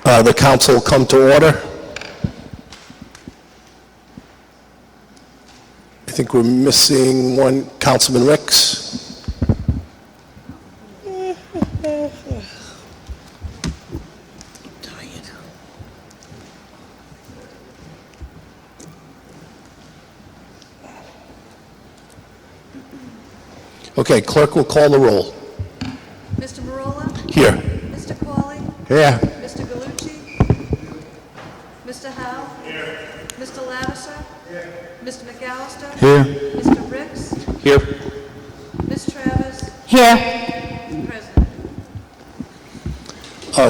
The council will come to order. I think we're missing one, Councilman Ricks. Okay, clerk will call the roll. Mr. Marola? Here. Mr. Qualley? Here. Mr. Gallucci? Mr. Howe? Here. Mr. Lavasser? Here. Mr. McAllister? Here. Mr. Ricks? Here. Ms. Travis? Here. President.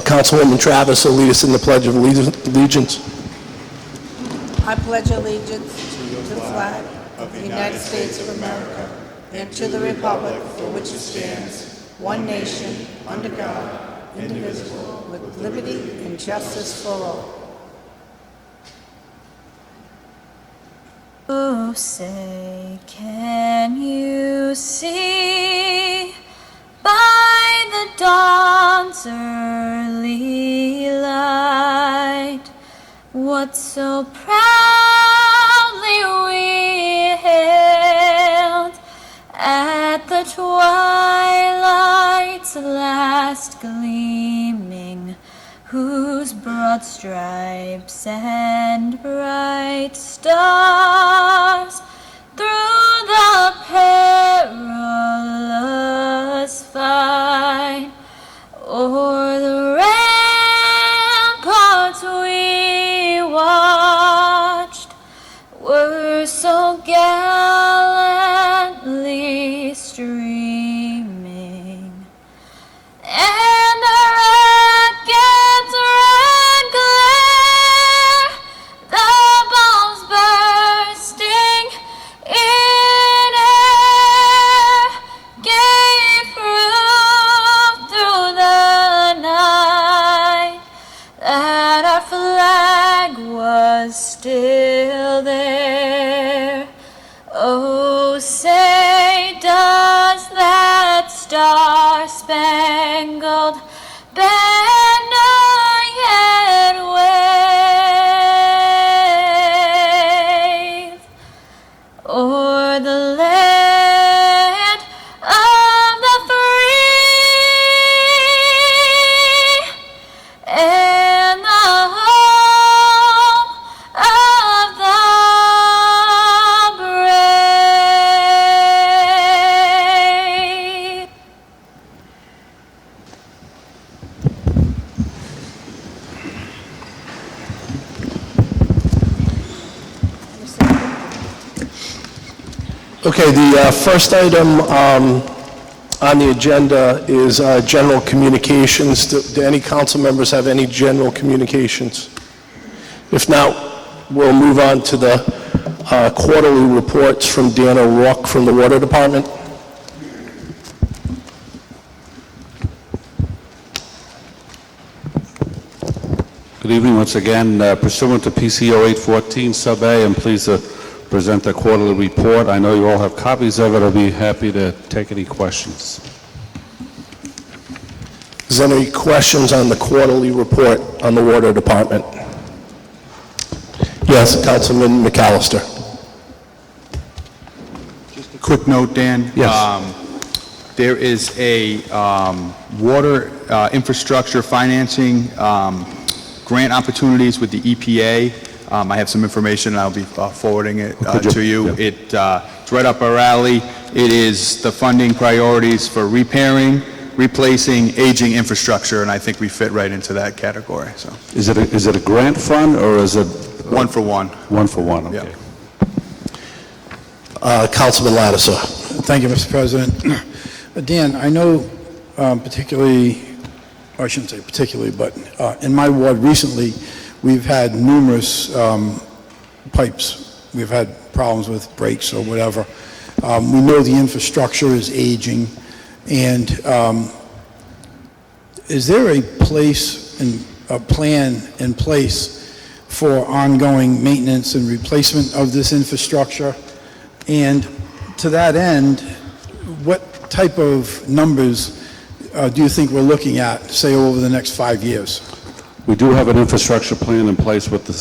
Councilwoman Travis will lead us in the Pledge of Allegiance. I pledge allegiance to the flag of the United States of America and to the republic for which it stands, one nation, under God, indivisible, with liberty and justice for all. Oh, say, can you see by the dawn's early light what so proudly we hailed at the twilight's last gleaming, whose broad stripes and bright stars through the perilous fight o'er the ramparts we watched were so gallantly streaming, and the rocket's red glare, the bombs bursting in air, gave proof through the night that our flag was still there. Oh, say, does that star-spangled banner yet wave o'er the land of the free and the home of the brave? Okay, the first item on the agenda is general communications. Do any council members have any general communications? If not, we'll move on to the quarterly reports from Dan O'Rourke from the Water Department. Good evening once again. Pursuant to PCO 814 Sub A, I'm pleased to present the quarterly report. I know you all have copies of it. I'll be happy to take any questions. Is there any questions on the quarterly report on the Water Department? Yes, Councilman McAllister. Just a quick note, Dan. Yes. There is a water infrastructure financing grant opportunities with the EPA. I have some information, and I'll be forwarding it to you. Yeah. It's right up our alley. It is the funding priorities for repairing, replacing aging infrastructure, and I think we fit right into that category. So, Is it a grant fund or is it? one for one. One for one, okay. Yeah. Councilman Lattiser. Thank you, Mr. President. Dan, I know particularly, or I shouldn't say particularly, but in my ward recently, we've had numerous pipes. We've had problems with breaks or whatever. We know the infrastructure is aging, and is there a plan in place for ongoing maintenance and replacement of this infrastructure? And to that end, what type of numbers do you think we're looking at, say, over the next 5 years? We do have an infrastructure plan in place with the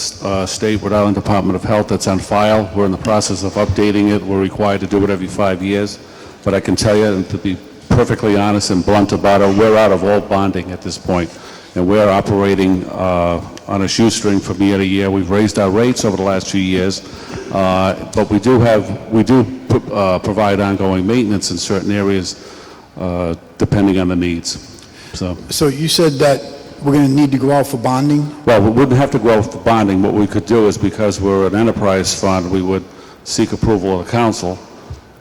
state, Rhode Island Department of Health, that's on file. We're in the process of updating it. We're required to do it every 5 years. But I can tell you, and to be perfectly honest and blunt about it, we're out of all bonding at this point, and we're operating on a shoestring from year to year. We've raised our rates over the last few years, but we do provide ongoing maintenance in certain areas, depending on the needs. So you said that we're going to need to go out for bonding? Well, we wouldn't have to go out for bonding. What we could do is, because we're an enterprise fund, we would seek approval of the council,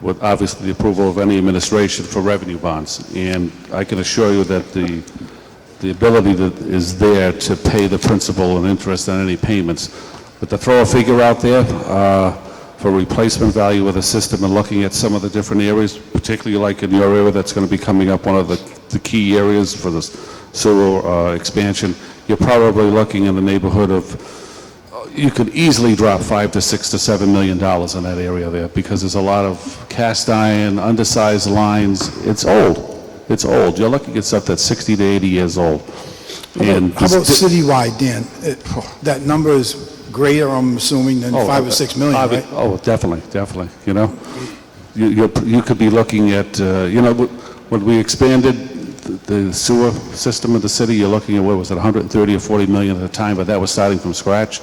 with obviously the approval of any administration for revenue bonds. And I can assure you that the ability that is there to pay the principal and interest on any payments. But to throw a figure out there for replacement value of the system and looking at some of the different areas, particularly like in your area, that's going to be coming up, one of the key areas for the sewer expansion, you're probably looking in the neighborhood of, you could easily drop $5 to $6 to $7 million in that area there, because there's a lot of cast iron, undersized lines. It's old. It's old. You're looking at stuff that's 60 to 80 years old. And How about citywide, Dan? That number is greater, I'm assuming, than 5 or 6 million, right? Oh, definitely. You know, you could be looking at, you know, when we expanded the sewer system of the city, you're looking at, what was it, 130 or 40 million at the time, but that was starting from scratch.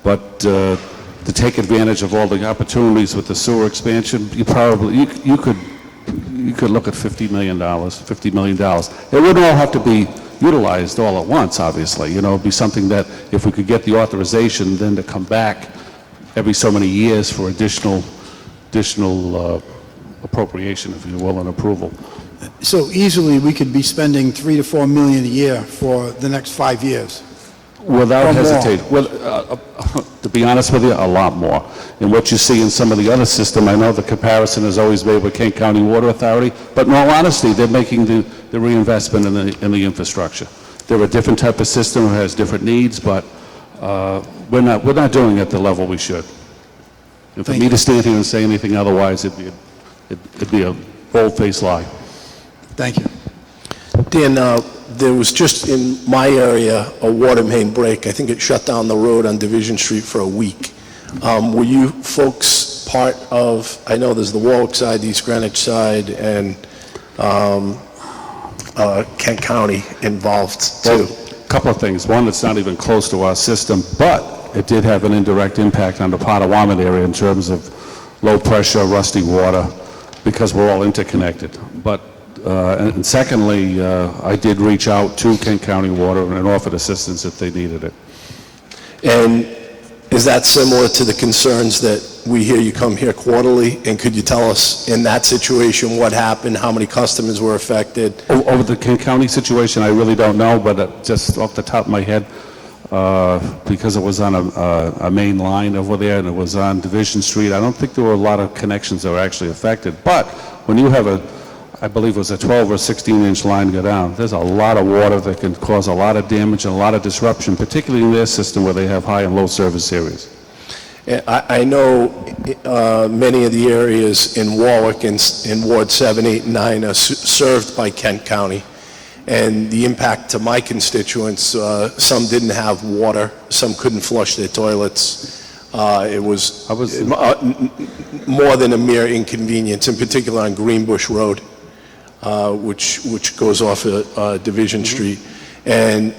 But to take advantage of all the opportunities with the sewer expansion, you could look at $50 million. It wouldn't all have to be utilized all at once, obviously. You know, it'd be something that, if we could get the authorization, then to come back every so many years for additional appropriation, if you will, and approval. So easily, we could be spending $3 to $4 million a year for the next 5 years. Without Or more. hesitation. Well, to be honest with you, a lot more. And what you see in some of the other system, I know the comparison is always made with Kent County Water Authority, but in all honesty, they're making the reinvestment in the infrastructure. They're a different type of system, it has different needs, but we're not doing it at the level we should. And for me to stand here and say anything otherwise, it'd be a bold-faced lie. Thank you. Dan, there was just in my area a water main break. I think it shut down the road on Division Street for a week. Were you folks part of, I know there's the Warwick side, the East Greenwich side, and Kent County involved too? Well, a couple of things. One, it's not even close to our system, but it did have an indirect impact on the Potawatomi area in terms of low pressure, rusty water, because we're all interconnected. But and secondly, I did reach out to Kent County Water and offered assistance if they needed it. And is that similar to the concerns that we hear you come here quarterly? And could you tell us, in that situation, what happened, how many customers were affected? Over the Kent County situation, I really don't know, but just off the top of my head, because it was on a main line over there and it was on Division Street, I don't think there were a lot of connections that were actually affected. But when you have I believe it was a 12 or 16-inch line go down, there's a lot of water that can cause a lot of damage and a lot of disruption, particularly in their system where they have high and low service areas. I know many of the areas in Warwick in Ward 7, 8, and 9 are served by Kent County. And the impact to my constituents, some didn't have water, some couldn't flush their toilets. It was more than a mere inconvenience, in particular on Greenbush Road, which goes off Division Street. And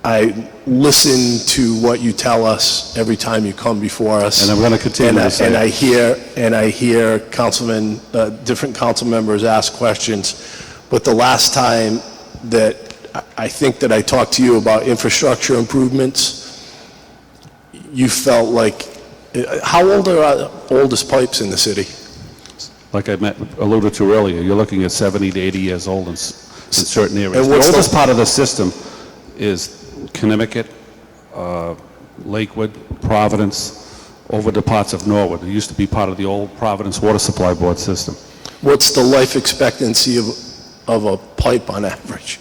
I listen to what you tell us every time you come before us. And I'm going to continue to say and I hear councilmen, different council members ask questions. But the last time that I think that I talked to you about infrastructure improvements, you felt like, how old are our oldest pipes in the city? Like I alluded to earlier, you're looking at 70 to 80 years old in certain areas. And The what's oldest part of the system is Connecticut, Lakewood, Providence, over the parts of Norwood. It used to be part of the old Providence Water Supply Board system. What's the life expectancy of a pipe on average?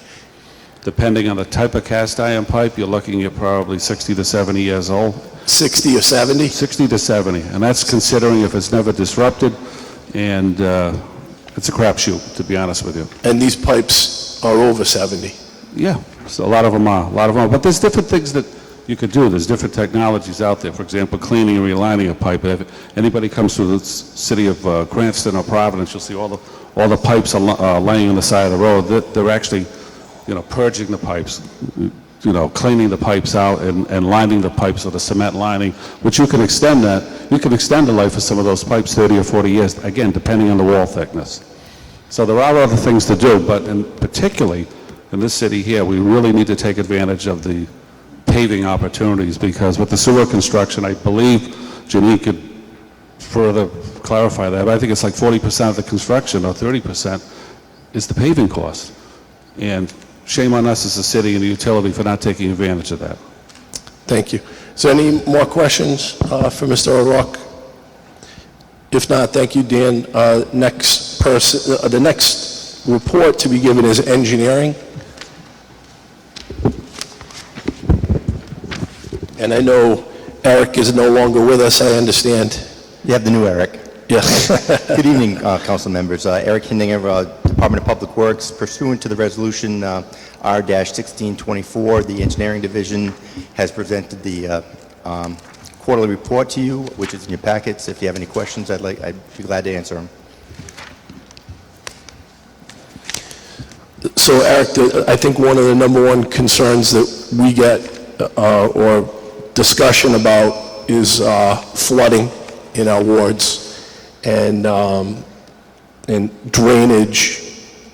Depending on the type of cast iron pipe, you're looking at probably 60 to 70 years old. 60 or 70? 60 to 70, and that's considering if it's never disrupted, and it's a crapshoot, to be honest with you. And these pipes are over 70? Yeah, so a lot of them are. But there's different things that you could do. There's different technologies out there. For example, cleaning and relining a pipe. If anybody comes through the city of Cranston or Providence, you'll see all the pipes are laying on the side of the road. They're actually, purging the pipes, cleaning the pipes out and lining the pipes with a cement lining, which you can extend that. You can extend the life of some of those pipes 30 or 40 years, again, depending on the wall thickness. So there are other things to do, but particularly in this city here, we really need to take advantage of the paving opportunities, because with the sewer construction, I believe Janine could further clarify that, but I think it's like 40% of the construction or 30% is the paving cost. And shame on us as a city and the utility for not taking advantage of that. Thank you. Is there any more questions for Mr. O'Rourke? If not, thank you, Dan. Next person, the next report to be given is engineering. And I know Eric is no longer with us, I understand. You have the new Eric. Yes. Good evening, council members. Eric Hindinger, Department of Public Works. Pursuant to the resolution R-1624, the Engineering Division has presented the quarterly report to you, which is in your packets. If you have any questions, I'd be glad to answer them. So Eric, I think one of the number one concerns that we get or discussion about is flooding in our wards and drainage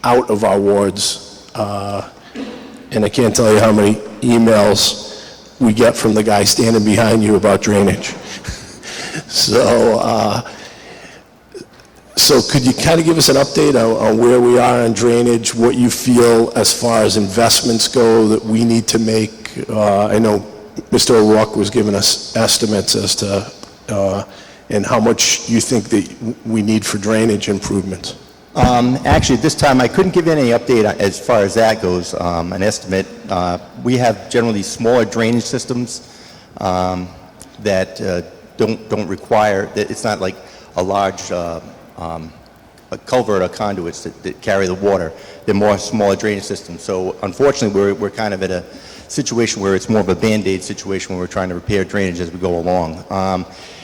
out of our wards. And I can't tell you how many emails we get from the guy standing behind you about drainage. So could you kind of give us an update on where we are on drainage, what you feel as far as investments go that we need to make? I know Mr. O'Rourke was giving us estimates as to, and how much you think that we need for drainage improvements. Actually, at this time, I couldn't give any update as far as that goes, an estimate. We have generally smaller drainage systems that don't require, that it's not like a large a culvert or conduits that carry the water. They're more smaller drainage systems. So unfortunately, we're kind of at a situation where it's more of a Band-Aid situation where we're trying to repair drainage as we go along.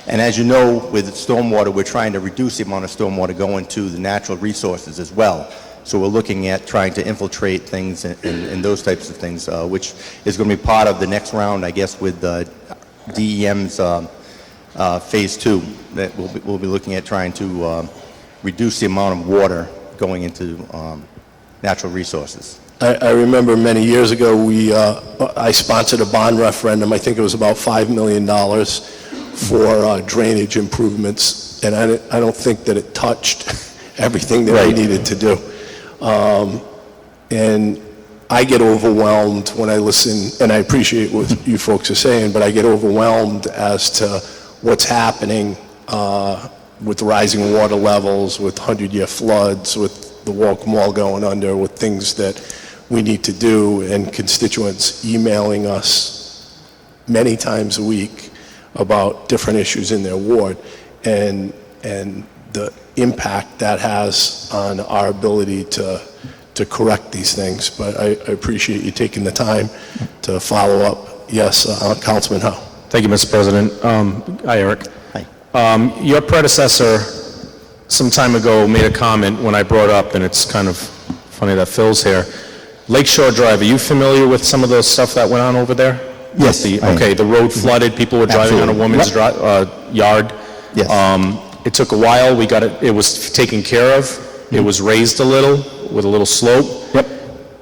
And as you know, with stormwater, we're trying to reduce the amount of stormwater going to the natural resources as well. So we're looking at trying to infiltrate things and those types of things, which is going to be part of the next round, I guess, with DEM's Phase 2, that we'll be looking at trying to reduce the amount of water going into natural resources. I remember many years ago, I sponsored a bond referendum. I think it was about $5 million for drainage improvements, and I don't think that it touched everything that we needed to do. And I get overwhelmed when I listen, and I appreciate what you folks are saying, but I get overwhelmed as to what's happening with rising water levels, with 100-year floods, with the Warwick Mall going under, with things that we need to do, and constituents emailing us many times a week about different issues in their ward, and the impact that has on our ability to correct these things. But I appreciate you taking the time to follow up. Yes, Councilman Howe. Thank you, Mr. President. Hi, Eric. Hi. Your predecessor some time ago made a comment when I brought up, and it's kind of funny that Phil's here. Lakeshore Drive, are you familiar with some of the stuff that went on over there? Yes. Okay, the road flooded, people were driving on a woman's yard. Yes. It took a while, it was taken care of. It was raised a little, with a little slope. Yep.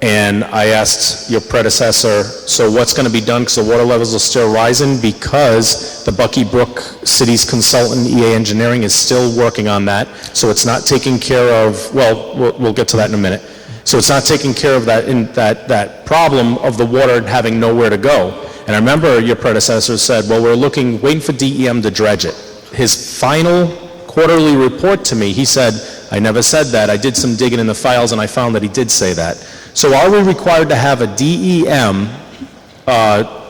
And I asked your predecessor, so what's going to be done, because the water levels are still rising, because the Bucky Brook City's consultant, EA Engineering, is still working on that, so it's not taking care of, well, we'll get to that in a minute. So it's not taking care of that problem of the water having nowhere to go. And I remember your predecessor said, well, we're waiting for DEM to dredge it. His final quarterly report to me, he said, I never said that. I did some digging in the files and I found that he did say that. So are we required to have a DEM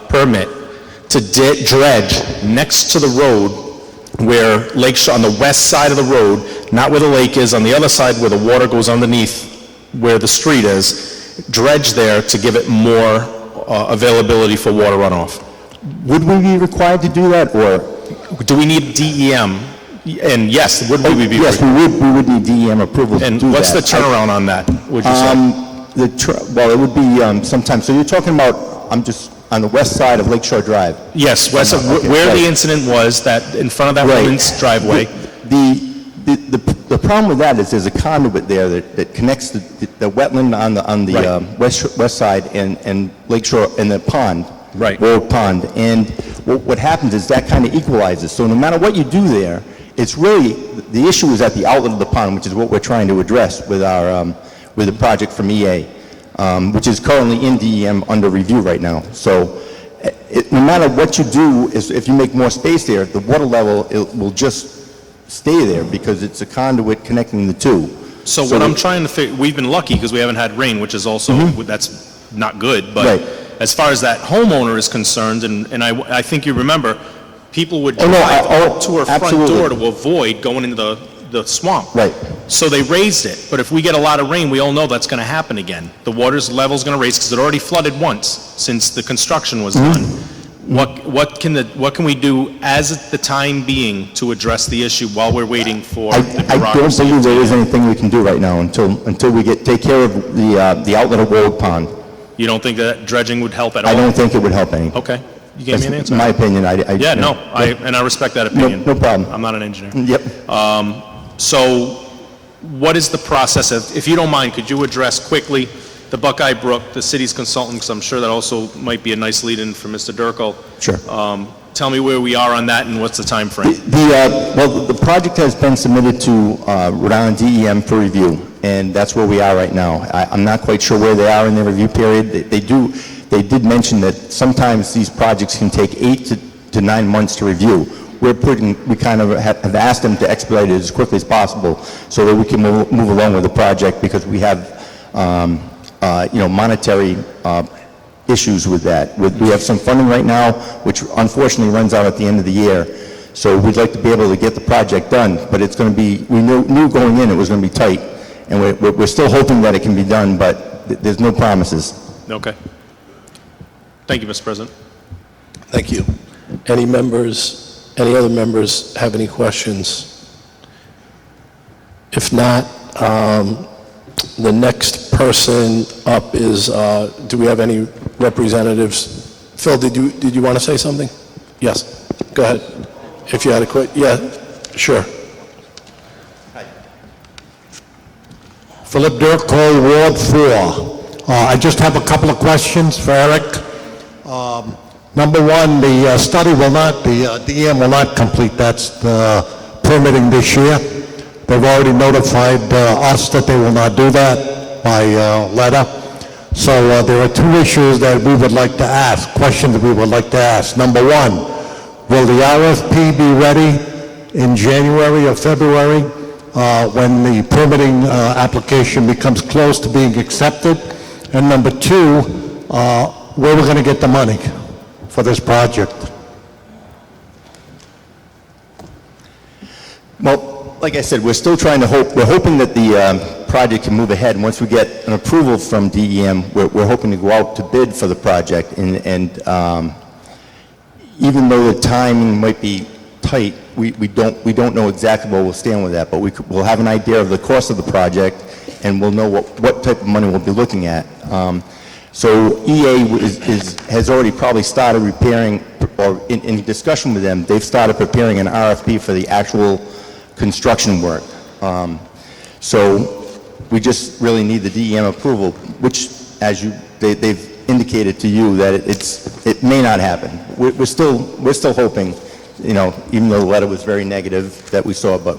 permit to dredge next to the road where Lakeshore, on the west side of the road, not where the lake is, on the other side where the water goes underneath where the street is, dredge there to give it more availability for water runoff. Would we be required to do that, or? Do we need DEM? And yes, would we be? Yes, we would need DEM approval to do that. And what's the turnaround on that, would you say? Well, it would be sometime, so you're talking about, I'm just on the west side of Lakeshore Drive. Yes, west of Okay, where right. the incident was, that in front of that Right. woman's driveway. The problem with that is there's a conduit there that connects the wetland on the Right. west side and Lakeshore, and the pond. Right. Warwick Pond. And what happens is that kind of equalizes. So no matter what you do there, it's really, the issue is at the outlet of the pond, which is what we're trying to address with our, with the project from EA, which is currently in DEM under review right now. So no matter what you do, if you make more space there, the water level, it will just stay there because it's a conduit connecting the two. So what I'm trying to figure, we've been lucky because we haven't had rain, which is also, that's not good, but Right. as far as that homeowner is concerned, and I think you remember, people would Oh, no, drive to her front absolutely. door to avoid going into the swamp. Right. So they raised it, but if we get a lot of rain, we all know that's going to happen again. The water's level's going to raise because it already flooded once since the construction was done. What can we do as the time being to address the issue while we're waiting for the I don't bureaucracy? believe there is anything we can do right now until we take care of the outlet of Warwick Pond. You don't think that dredging would help at all? I don't think it would help any. Okay. You gave me an That's answer. my opinion. Yeah, no, and I respect that opinion. No problem. I'm not an engineer. Yep. So what is the process of, if you don't mind, could you address quickly the Buckeye Brook, the city's consultant, because I'm sure that also might be a nice lead-in for Mr. Durkle. Sure. Tell me where we are on that and what's the time frame? Well, the project has been submitted to Rhode Island DEM for review, and that's where we are right now. I'm not quite sure where they are in their review period. They did mention that sometimes these projects can take 8 to 9 months to review. We kind of have asked them to expedite it as quickly as possible so that we can move along with the project because we have, monetary issues with that. We have some funding right now, which unfortunately runs out at the end of the year. So we'd like to be able to get the project done, but it's going to be, we knew going in it was going to be tight. And we're still hoping that it can be done, but there's no promises. Okay. Thank you, Mr. President. Thank you. Any other members have any questions? If not, the next person up is, do we have any representatives? Phil, did you want to say something? Yes, go ahead. If you had a quick, yeah, sure. Philip Durkle, Ward 4. I just have a couple of questions for Eric. Number one, the study will not, the DEM will not complete that's the permitting this year. They've already notified us that they will not do that by letter. So there are two issues that we would like to ask, questions that we would like to ask. Number one, will the RFP be ready in January or February when the permitting application becomes close to being accepted? And number two, where we're going to get the money for this project? Well, like I said, we're still trying to we're hoping that the project can move ahead. And once we get an approval from DEM, we're hoping to go out to bid for the project. And even though the timing might be tight, we don't know exactly where we'll stand with that, but we'll have an idea of the cost of the project, and we'll know what type of money we'll be looking at. So EA has already probably started preparing, or in discussion with them, they've started preparing an RFP for the actual construction work. So we just really need the DEM approval, which, as they've indicated to you, that it may not happen. We're still hoping, even though the letter was very negative that we saw. But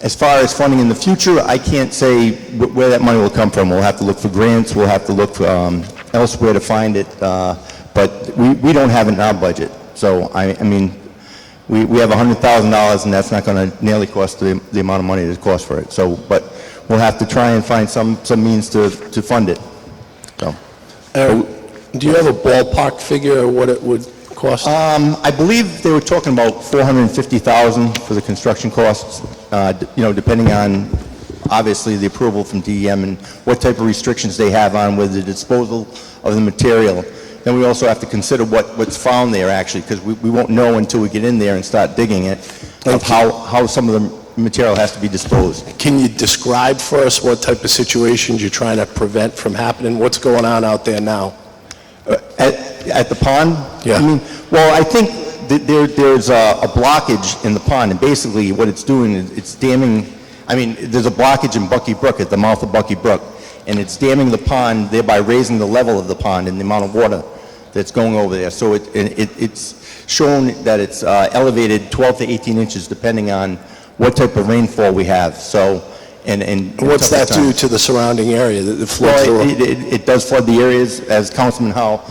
as far as funding in the future, I can't say where that money will come from. We'll have to look for grants. We'll have to look elsewhere to find it. But we don't have it in our budget. So I mean, we have $100,000, and that's not going to nearly cost the amount of money it costs for it. So, but we'll have to try and find some means to fund it. So, Do you have a ballpark figure of what it would cost? I believe they were talking about $450,000 for the construction costs. Depending on obviously, the approval from DEM and what type of restrictions they have on with the disposal of the material. Then we also have to consider what's found there, actually, because we won't know until we get in there and start digging it, of how some of the material has to be disposed. Can you describe for us what type of situations you're trying to prevent from happening? What's going on out there now? At the pond? Yeah. I mean, well, I think that there's a blockage in the pond, and basically what it's doing is it's damming, I mean, there's a blockage in Bucky Brook, at the mouth of Bucky Brook, and it's damming the pond, thereby raising the level of the pond and the amount of water that's going over there. So it's shown that it's elevated 12 to 18 inches, depending on what type of rainfall we have. So, and What's that do to the surrounding area that it floods well, through? it does flood the areas, as Councilman Howell,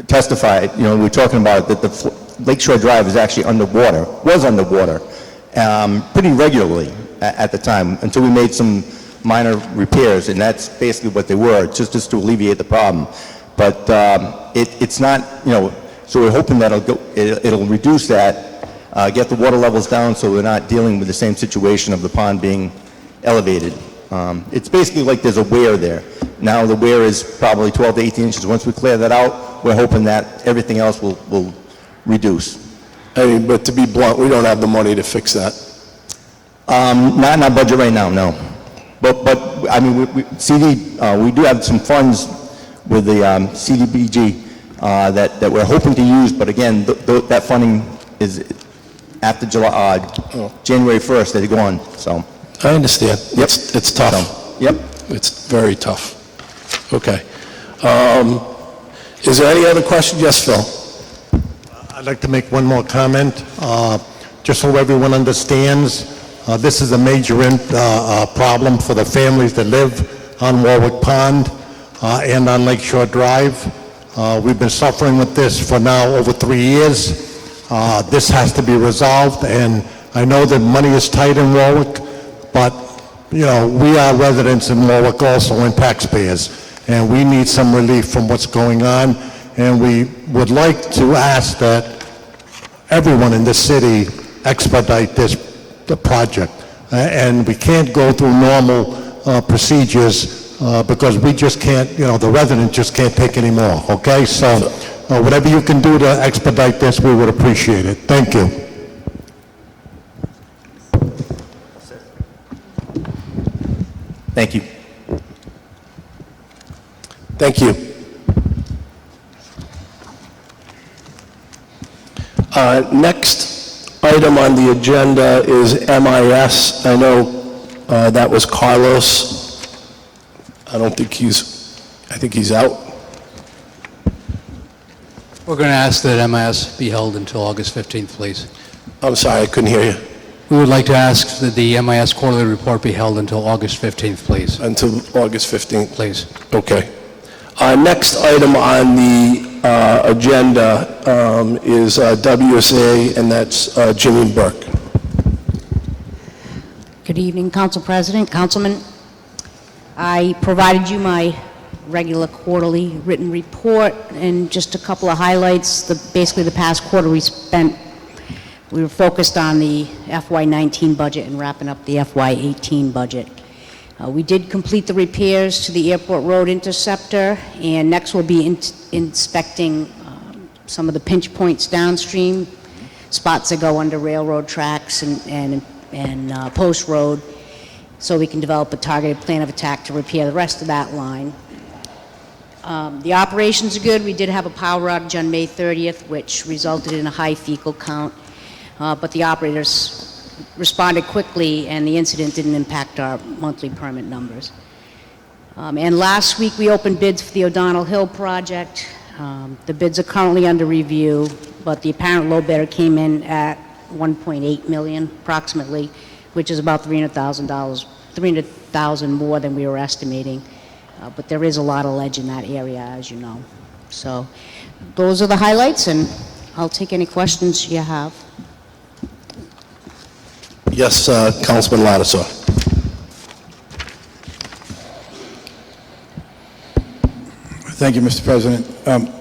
testified. We're talking about that the Lakeshore Drive is actually underwater, was underwater, pretty regularly at the time, until we made some minor repairs, and that's basically what they were, just to alleviate the problem. But it's not, so we're hoping that it'll reduce that, get the water levels down so we're not dealing with the same situation of the pond being elevated. It's basically like there's a weir there. Now the weir is probably 12 to 18 inches. Once we clear that out, we're hoping that everything else will reduce. I mean, but to be blunt, we don't have the money to fix that. Not in our budget right now, no. But I mean, we do have some funds with the CDBG that we're hoping to use, but again, that funding is after January 1st, they're gone, so. I understand. Yep. It's tough. Yep. It's very tough. Okay. Is there any other questions? Yes, Phil? I'd like to make one more comment, just so everyone understands. This is a major problem for the families that live on Warwick Pond and on Lakeshore Drive. We've been suffering with this for now over 3 years. This has to be resolved, and I know that money is tight in Warwick, but, we are residents in Warwick also and taxpayers, and we need some relief from what's going on, and we would like to ask that everyone in the city expedite the project. And we can't go through normal procedures because we just can't, the residents just can't take any more, okay? So whatever you can do to expedite this, we would appreciate it. Thank you. Thank you. Thank you. Next item on the agenda is MIS. I know that was Carlos. I think he's out. We're going to ask that MIS be held until August 15th, please. I'm sorry, I couldn't hear you. We would like to ask that the MIS quarterly report be held until August 15th, please. Until August 15th? Please. Okay. Next item on the agenda is WSA, and that's Jimmy Burke. Good evening, Council President, Councilman. I provided you my regular quarterly written report and just a couple of highlights. Basically, the past quarter we were focused on the FY19 budget and wrapping up the FY18 budget. We did complete the repairs to the Airport Road interceptor, and next we'll be inspecting some of the pinch points downstream, spots that go under railroad tracks and Post Road, so we can develop a targeted plan of attack to repair the rest of that line. The operations are good. We did have a power outage on May 30th, which resulted in a high fecal count, but the operators responded quickly, and the incident didn't impact our monthly permit numbers. And last week, we opened bids for the O'Donnell Hill project. The bids are currently under review, but the apparent low bidder came in at $1.8 million, approximately, which is about $300,000 more than we were estimating. But there is a lot of ledge in that area, as you know. So those are the highlights, and I'll take any questions you have. Yes, Councilman Lattisaw. Thank you, Mr. President.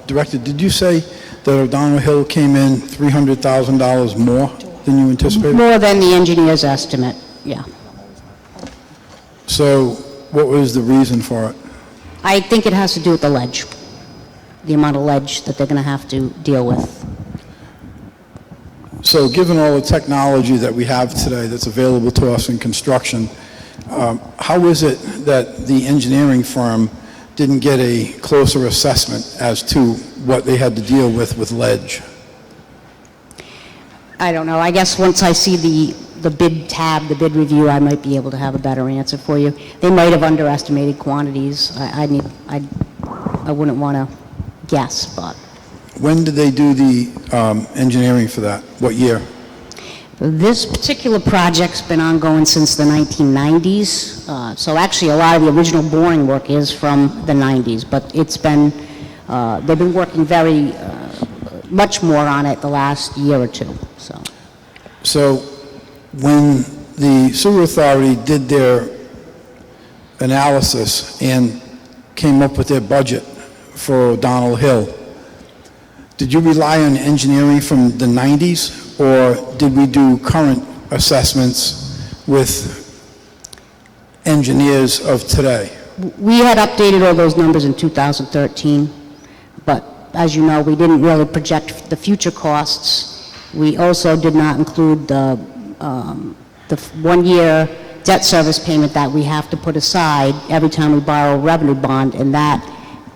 Director, did you say that O'Donnell Hill came in $300,000 more than you anticipated? More than the engineer's estimate, yeah. So what was the reason for it? I think it has to do with the ledge, the amount of ledge that they're going to have to deal with. So given all the technology that we have today that's available to us in construction, how is it that the engineering firm didn't get a closer assessment as to what they had to deal with ledge? I don't know. I guess once I see the bid tab, the bid review, I might be able to have a better answer for you. They might have underestimated quantities. I wouldn't want to guess, but... When did they do the engineering for that? What year? This particular project's been ongoing since the 1990s. So actually, a lot of the original boring work is from the 90s, but it's been, they've been working very, much more on it the last year or two, so. So when the sewer authority did their analysis and came up with their budget for O'Donnell Hill, did you rely on engineering from the 90s, or did we do current assessments with engineers of today? We had updated all those numbers in 2013, but as you know, we didn't really project the future costs. We also did not include the one-year debt service payment that we have to put aside every time we borrow a revenue bond, and that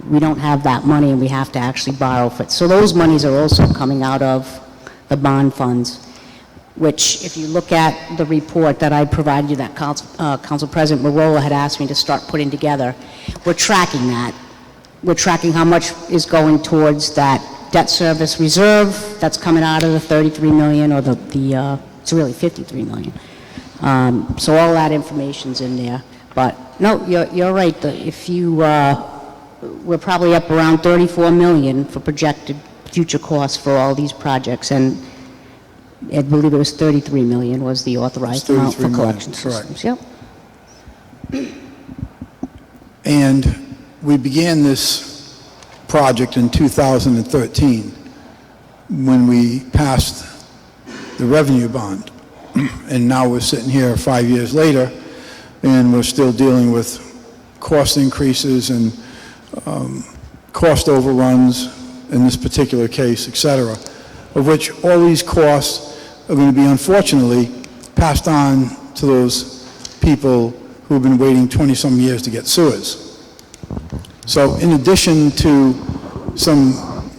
we don't have that money and we have to actually borrow for it. So those monies are also coming out of the bond funds, which if you look at the report that I provided you that Council President Marola had asked me to start putting together, we're tracking that. We're tracking how much is going towards that debt service reserve that's coming out of the 33 million, or it's really 53 million. So all that information's in there. But no, you're right. If you, we're probably up around 34 million for projected future costs for all these projects, and I believe it was 33 million was the authorized amount for collection systems. Yep. And we began this project in 2013 when we passed the revenue bond. And now we're sitting here 5 years later, and we're still dealing with cost increases and cost overruns in this particular case, et cetera, of which all these costs are going to be, unfortunately, passed on to those people who have been waiting 20-some years to get sewers. So in addition to some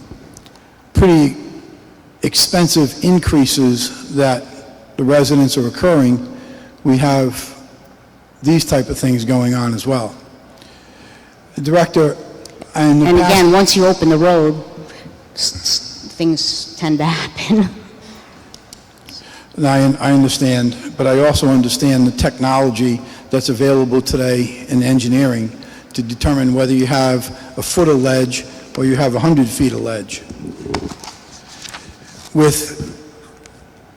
pretty expensive increases that the residents are incurring, we have these type of things going on as well. Director, and again, once you open the road, things tend to happen. I understand, but I also understand the technology that's available today in engineering to determine whether you have a foot of ledge or you have 100 feet of ledge. With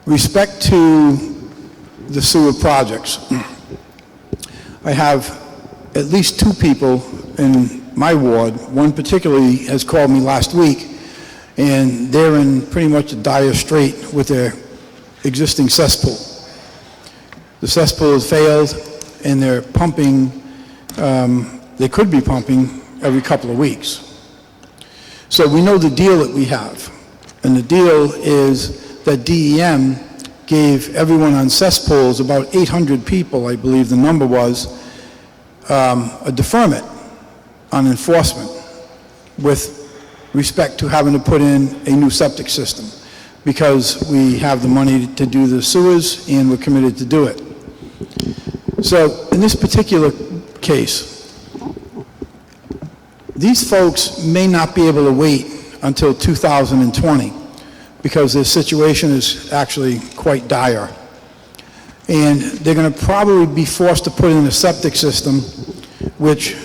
respect to the sewer projects, I have at least two people in my ward. One particularly has called me last week, and they're in pretty much a dire strait with their existing cesspool. The cesspool has failed, and they're pumping, they could be pumping every couple of weeks. So we know the deal that we have, and the deal is that DEM gave everyone on cesspools, about 800 people, I believe the number was, a deferment on enforcement with respect to having to put in a new septic system, because we have the money to do the sewers and we're committed to do it. So in this particular case, these folks may not be able to wait until 2020 because their situation is actually quite dire. And they're going to probably be forced to put in a septic system, which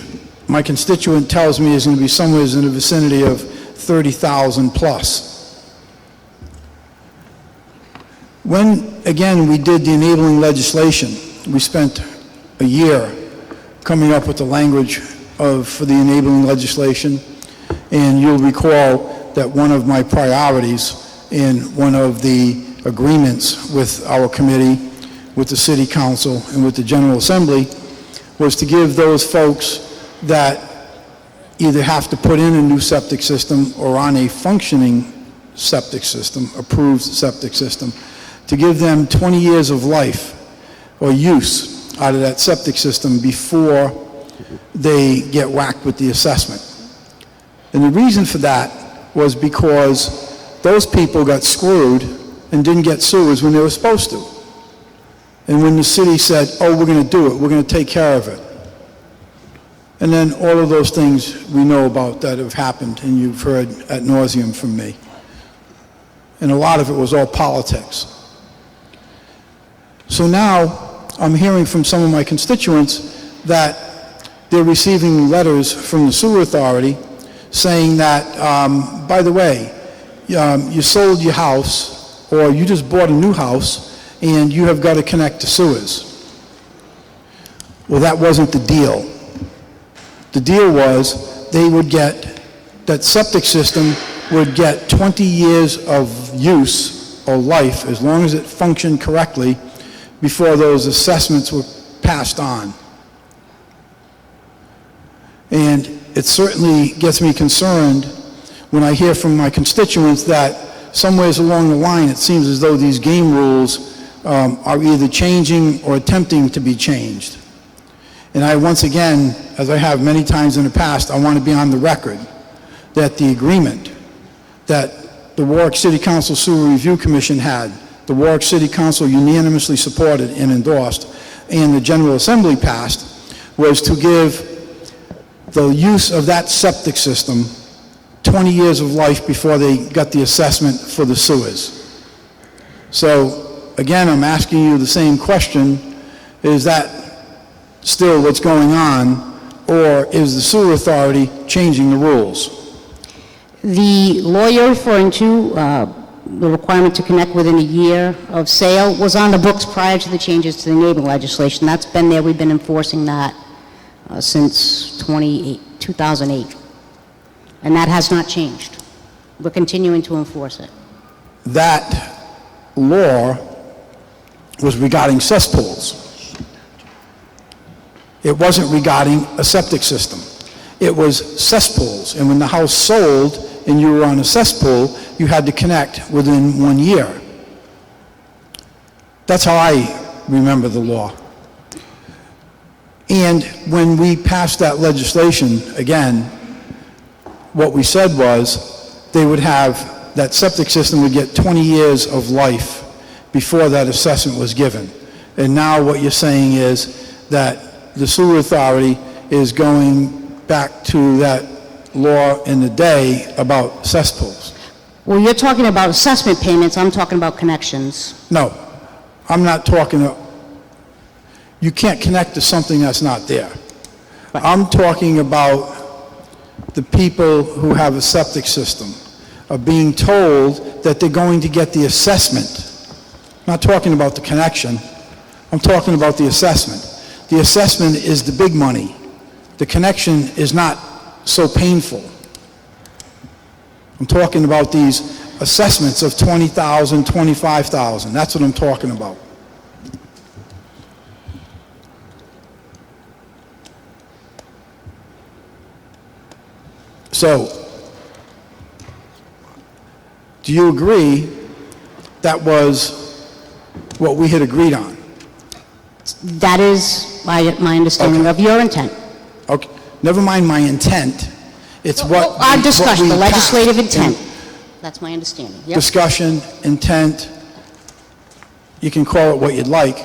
my constituent tells me is going to be somewhere in the vicinity of 30,000 plus. When, again, we did the enabling legislation, we spent a year coming up with the language for the enabling legislation, and you'll recall that one of my priorities in one of the agreements with our committee with the city council and with the General Assembly was to give those folks that either have to put in a new septic system or on a functioning septic system, approved septic system, to give them 20 years of life or use out of that septic system before they get whacked with the assessment. And the reason for that was because those people got screwed and didn't get sewers when they were supposed to. And when the city said, oh, we're going to do it, we're going to take care of it. And then all of those things we know about that have happened, and you've heard ad nauseum from me. And a lot of it was all politics. So now I'm hearing from some of my constituents that they're receiving letters from the sewer authority saying that, by the way, you sold your house or you just bought a new house and you have got to connect to sewers. Well, that wasn't the deal. The deal was they would get, that septic system would get 20 years of use or life, as long as it functioned correctly, before those assessments were passed on. And it certainly gets me concerned when I hear from my constituents that somewhere along the line it seems as though these game rules are either changing or attempting to be changed. And I, once again, as I have many times in the past, I want to be on the record that the agreement that the Warwick City Council Sewer Review Commission had, the Warwick City Council unanimously supported and endorsed, and the General Assembly passed, was to give the use of that septic system 20 years of life before they got the assessment for the sewers. So, again, I'm asking you the same question. Is that still what's going on, or is the sewer authority changing the rules? The law you're referring to, the requirement to connect within a year of sale, was on the books prior to the changes to the enabling legislation. That's been there. We've been enforcing that since 2008. And that has not changed. We're continuing to enforce it. That law was regarding cesspools. It wasn't regarding a septic system. It was cesspools. And when the house sold and you were on a cesspool, you had to connect within 1 year. That's how I remember the law. And when we passed that legislation, again, what we said was they would have, that septic system would get 20 years of life before that assessment was given. And now what you're saying is that the sewer authority is going back to that law in the day about cesspools. Well, you're talking about assessment payments. I'm talking about connections. No, I'm not talking, you can't connect to something that's not there. Right. I'm talking about the people who have a septic system are being told that they're going to get the assessment. I'm not talking about the connection. I'm talking about the assessment. The assessment is the big money. The connection is not so painful. I'm talking about these assessments of $20,000, $25,000. That's what I'm talking about. So, do you agree that was what we had agreed on? That is my understanding of your intent. Okay, never mind my intent. It's what Our discussion, the what we legislative passed. intent. That's my understanding. Yep. Discussion, intent, you can call it what you'd like.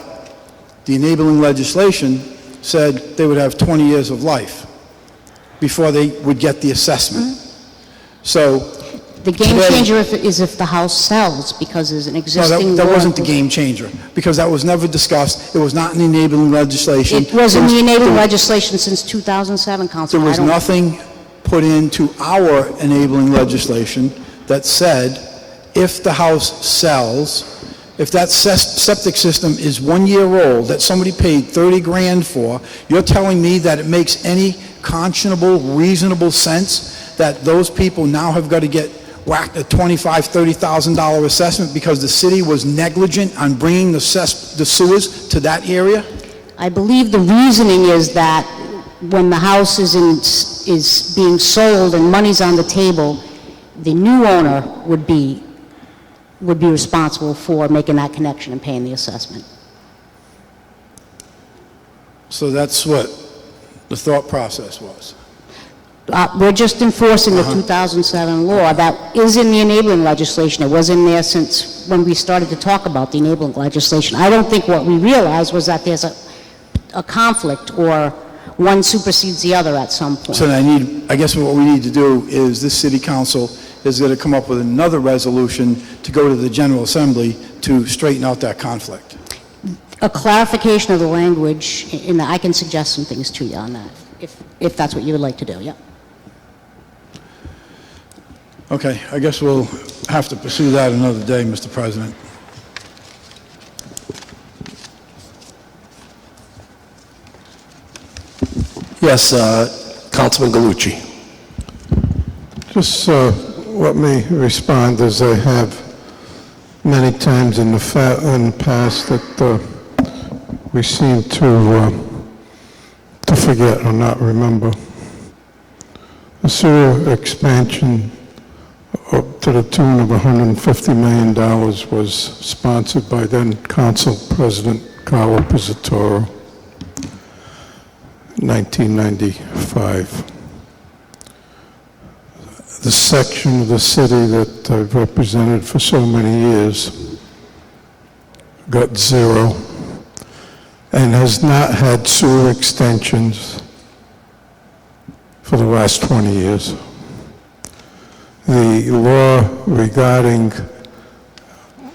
The enabling legislation said they would have 20 years of life before they would get the assessment. So, The game today- changer is if the house sells, because there's an no, existing that law. wasn't the game changer, because that was never discussed. It was not in the enabling legislation. It was in the enabling legislation since 2007, There Councilman. was nothing put into our enabling legislation that said if the house sells, if that septic system is 1 year old, that somebody paid 30 grand for, you're telling me that it makes any conscionable, reasonable sense that those people now have got to get whacked a $25,000, $30,000 assessment because the city was negligent on bringing the sewers to that area? I believe the reasoning is that when the house is being sold and money's on the table, the new owner would be responsible for making that connection and paying the assessment. So that's what the thought process was. We're just enforcing the 2007 law. That is in the enabling legislation. It was in there since when we started to talk about the enabling legislation. I don't think what we realized was that there's a conflict or one supersedes the other at some point. So I guess what we need to do is this city council is going to come up with another resolution to go to the General Assembly to straighten out that conflict. A clarification of the language, and I can suggest some things to you on that, if that's what you would like to do, yeah. Okay, I guess we'll have to pursue that another day, Mr. President. Yes, Councilman Galucci. Just let me respond, as I have many times in the past, that we seem to forget or not remember. The sewer expansion up to the tune of $150 million was sponsored by then Council President Carlo Pizzatoro, 1995. The section of the city that I've represented for so many years got zero and has not had sewer extensions for the last 20 years. The law regarding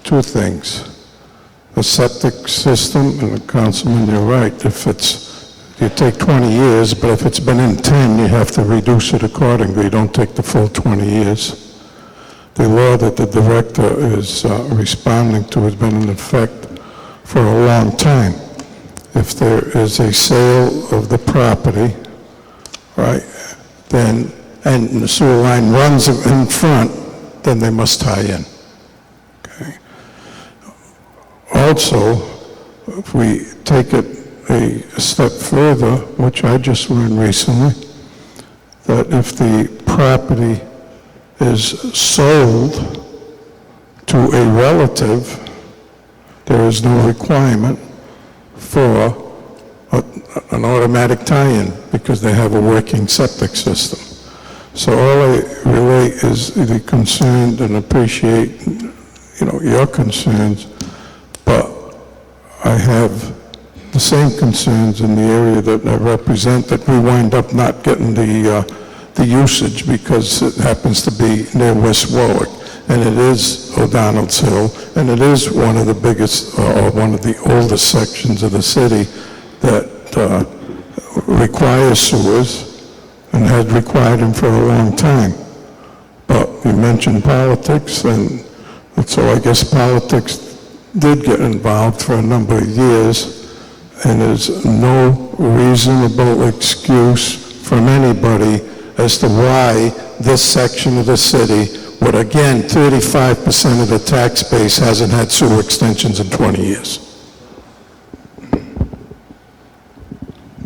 two things, a septic system, and Councilman, you're right, you take 20 years, but if it's been in 10, you have to reduce it accordingly. You don't take the full 20 years. The law that the director is responding to has been in effect for a long time. If there is a sale of the property, right, then, and the sewer line runs in front, then they must tie in. Okay. Also, if we take it a step further, which I just learned recently, that if the property is sold to a relative, there is no requirement for an automatic tie-in because they have a working septic system. So all I relate is the concern and appreciate, your concerns, but I have the same concerns in the area that I represent, that we wind up not getting the usage because it happens to be near West Warwick, and it is O'Donnell's Hill, and it is one of the biggest, or one of the oldest sections of the city that requires sewers and had required them for a long time. But you mentioned politics, and so I guess politics did get involved for a number of years, and there's no reasonable excuse from anybody as to why this section of the city, with again 35% of the tax base, hasn't had sewer extensions in 20 years.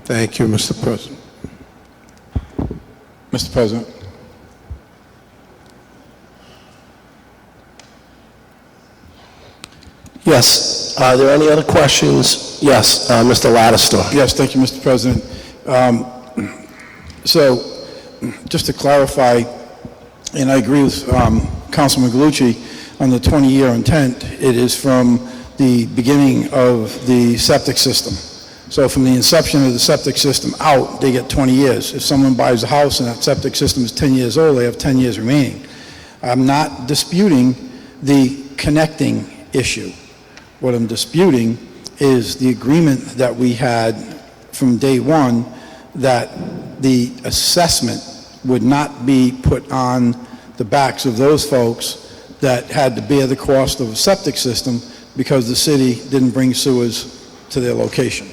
Thank you, Mr. President. Mr. President. Yes, are there any other questions? Yes, Mr. Lattister. Yes, thank you, Mr. President. So, just to clarify, and I agree with Councilman Galucci on the 20-year intent, it is from the beginning of the septic system. So from the inception of the septic system out, they get 20 years. If someone buys a house and that septic system is 10 years old, they have 10 years remaining. I'm not disputing the connecting issue. What I'm disputing is the agreement that we had from day one that the assessment would not be put on the backs of those folks that had to bear the cost of a septic system because the city didn't bring sewers to their location.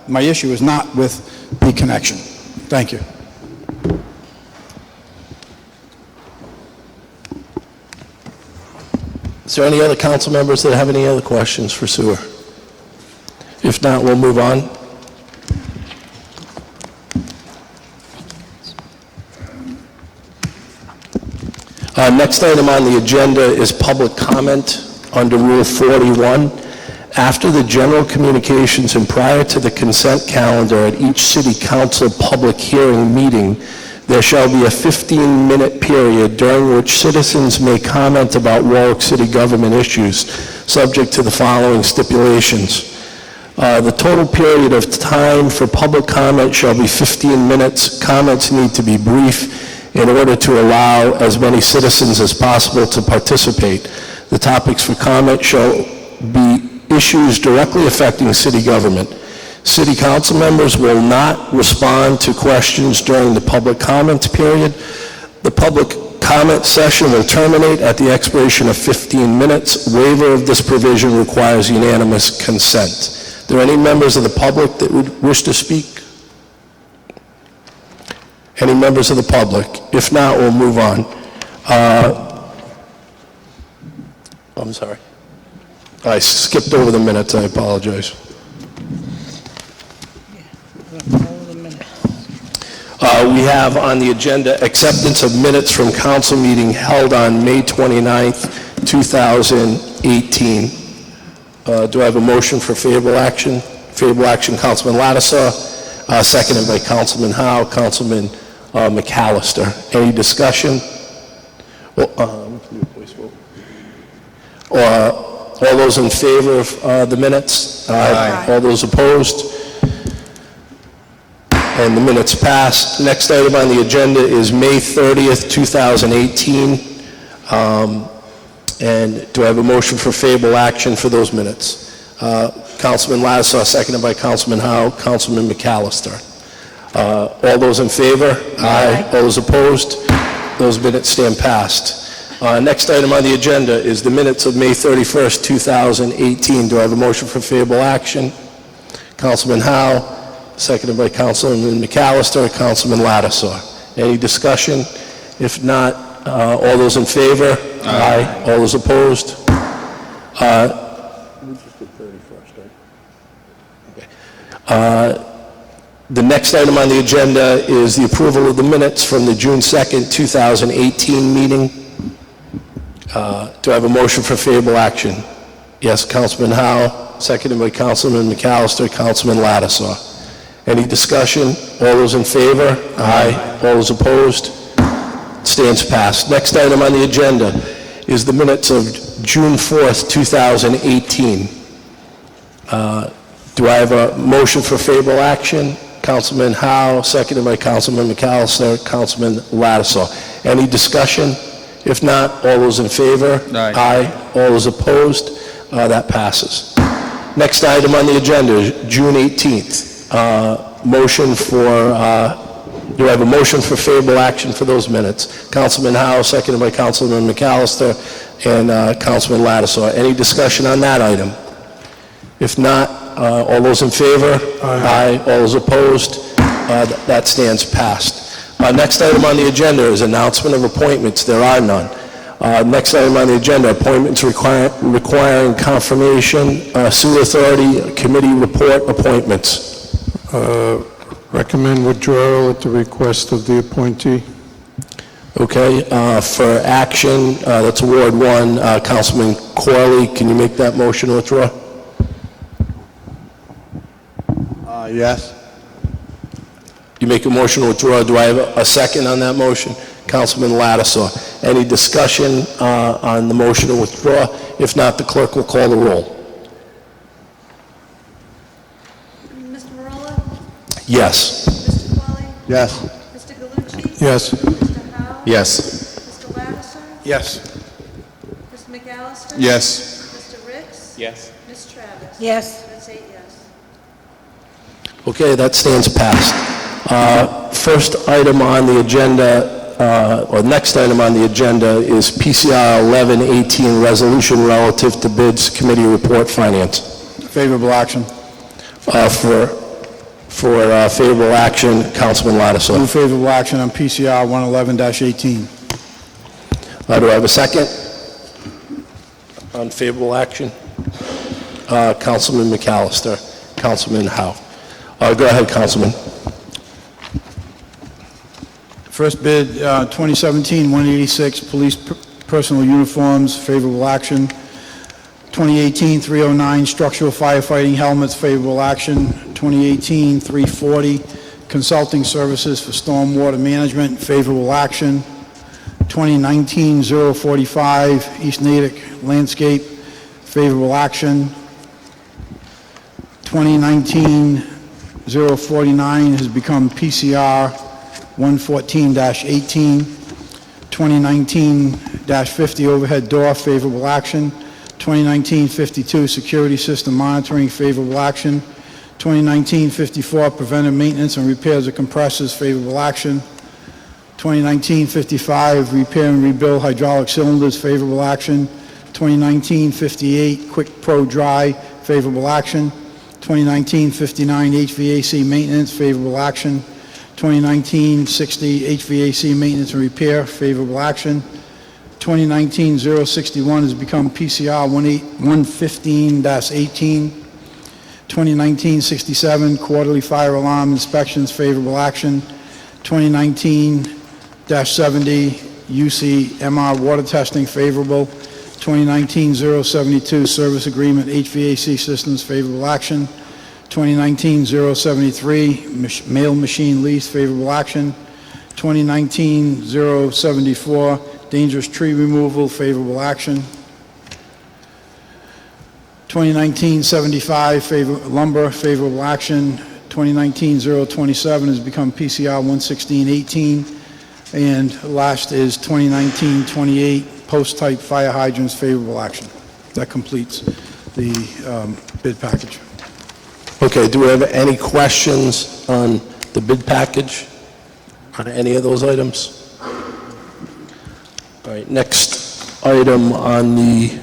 My issue is not with the connection. Thank you. Is there any other council members that have any other questions for sewer? If not, we'll move on. Next item on the agenda is public comment under Rule 41. After the general communications and prior to the consent calendar at each city council public hearing meeting, there shall be a 15-minute period during which citizens may comment about Warwick City government issues, subject to the following stipulations. The total period of time for public comment shall be 15 minutes. Comments need to be brief in order to allow as many citizens as possible to participate. The topics for comment shall be issues directly affecting city government. City council members will not respond to questions during the public comment period. The public comment session will terminate at the expiration of 15 minutes. Waiver of this provision requires unanimous consent. Are there any members of the public that would wish to speak? Any members of the public? If not, we'll move on. I'm sorry. I skipped over the minutes, I apologize. We have on the agenda acceptance of minutes from council meeting held on May 29th, 2018. Do I have a motion for favorable action? Favorable action, Councilman Lattisaw, seconded by Councilman Howe, Councilman McAllister. Any discussion? All those in favor of the minutes? Aye. All those opposed? And the minutes pass. Next item on the agenda is May 30th, 2018. And do I have a motion for favorable action for those minutes? Councilman Lattisaw, seconded by Councilman Howe, Councilman McAllister. All those in favor? Aye. All those opposed? Those minutes stand passed. Next item on the agenda is the minutes of May 31st, 2018. Do I have a motion for favorable action? Councilman Howe, seconded by Councilman McAllister, Councilman Lattisaw. Any discussion? If not, all those in favor? Aye. All those opposed? The next item on the agenda is the approval of the minutes from the June 2nd, 2018 meeting. Do I have a motion for favorable action? Yes, Councilman Howe, seconded by Councilman McAllister, Councilman Lattisaw. Any discussion? All those in favor? Aye. All those opposed? Stands passed. Next item on the agenda is the minutes of June 4th, 2018. Do I have a motion for favorable action? Councilman Howe, seconded by Councilman McAllister, Councilman Lattisaw. Any discussion? If not, all those in favor? Aye. All those opposed? That passes. Next item on the agenda is June 18th. Motion for, do I have a motion for favorable action for those minutes? Councilman Howe, seconded by Councilman McAllister and Councilman Lattisaw. Any discussion on that item? If not, all those in favor? Aye. All those opposed? That stands passed. Next item on the agenda is announcement of appointments. There are none. Next item on the agenda, appointments requiring confirmation, Sewer Authority Committee report appointments. Recommend withdrawal at the request of the appointee. Okay, for action, that's Ward 1, Councilman Corley. Can you make that motion to withdraw? Yes. You make a motion to withdraw. Do I have a second on that motion? Councilman Lattisaw. Any discussion on the motion to withdraw? If not, the clerk will call the roll. Mr. Marola? Yes. Mr. Qualley? Yes. Mr. Galucci? Yes. Mr. Howe? Yes. Mr. Lattiser? Yes. Mr. McAllister? Yes. Mr. Ricks? Yes. Ms. Travis? Yes. That's 8 yes. Okay, that stands passed. First item on the agenda, or next item on the agenda is PCR 1118 resolution relative to bids committee report finance. Favorable action. For favorable action, Councilman Lattisaw. Move favorable action on PCR 111-18. Do I have a second? Unfavorable action. Councilman McAllister, Councilman Howe. Go ahead, Councilman. First bid, 2017-186, police personal uniforms, favorable action. 2018-309, structural firefighting helmets, favorable action. 2018-340, consulting services for stormwater management, favorable action. 2019-045, East Natick landscape, favorable action. 2019-049 has become PCR 114-18. 2019-50 overhead door, favorable action. 2019-52 security system monitoring, favorable action. 2019-54 preventive maintenance and repairs of compressors, favorable action. 2019-55 repair and rebuild hydraulic cylinders, favorable action. 2019-58 quick pro dry, favorable action. 2019-59 HVAC maintenance, favorable action. 2019-60 HVAC maintenance and repair, favorable action. 2019-061 has become PCR 115-18. 2019-67 quarterly fire alarm inspections, favorable action. 2019-70 UCMR water testing, favorable. 2019-072 service agreement HVAC systems, favorable action. 2019-073 mail machine lease, favorable action. 2019-074 dangerous tree removal, favorable action. 2019-75 lumber, favorable action. 2019-027 has become PCR 116-18. And last is 2019-28 post-type fire hydrants, favorable action. That completes the bid package. Okay, do we have any questions on the bid package, on any of those items? All right, next item on the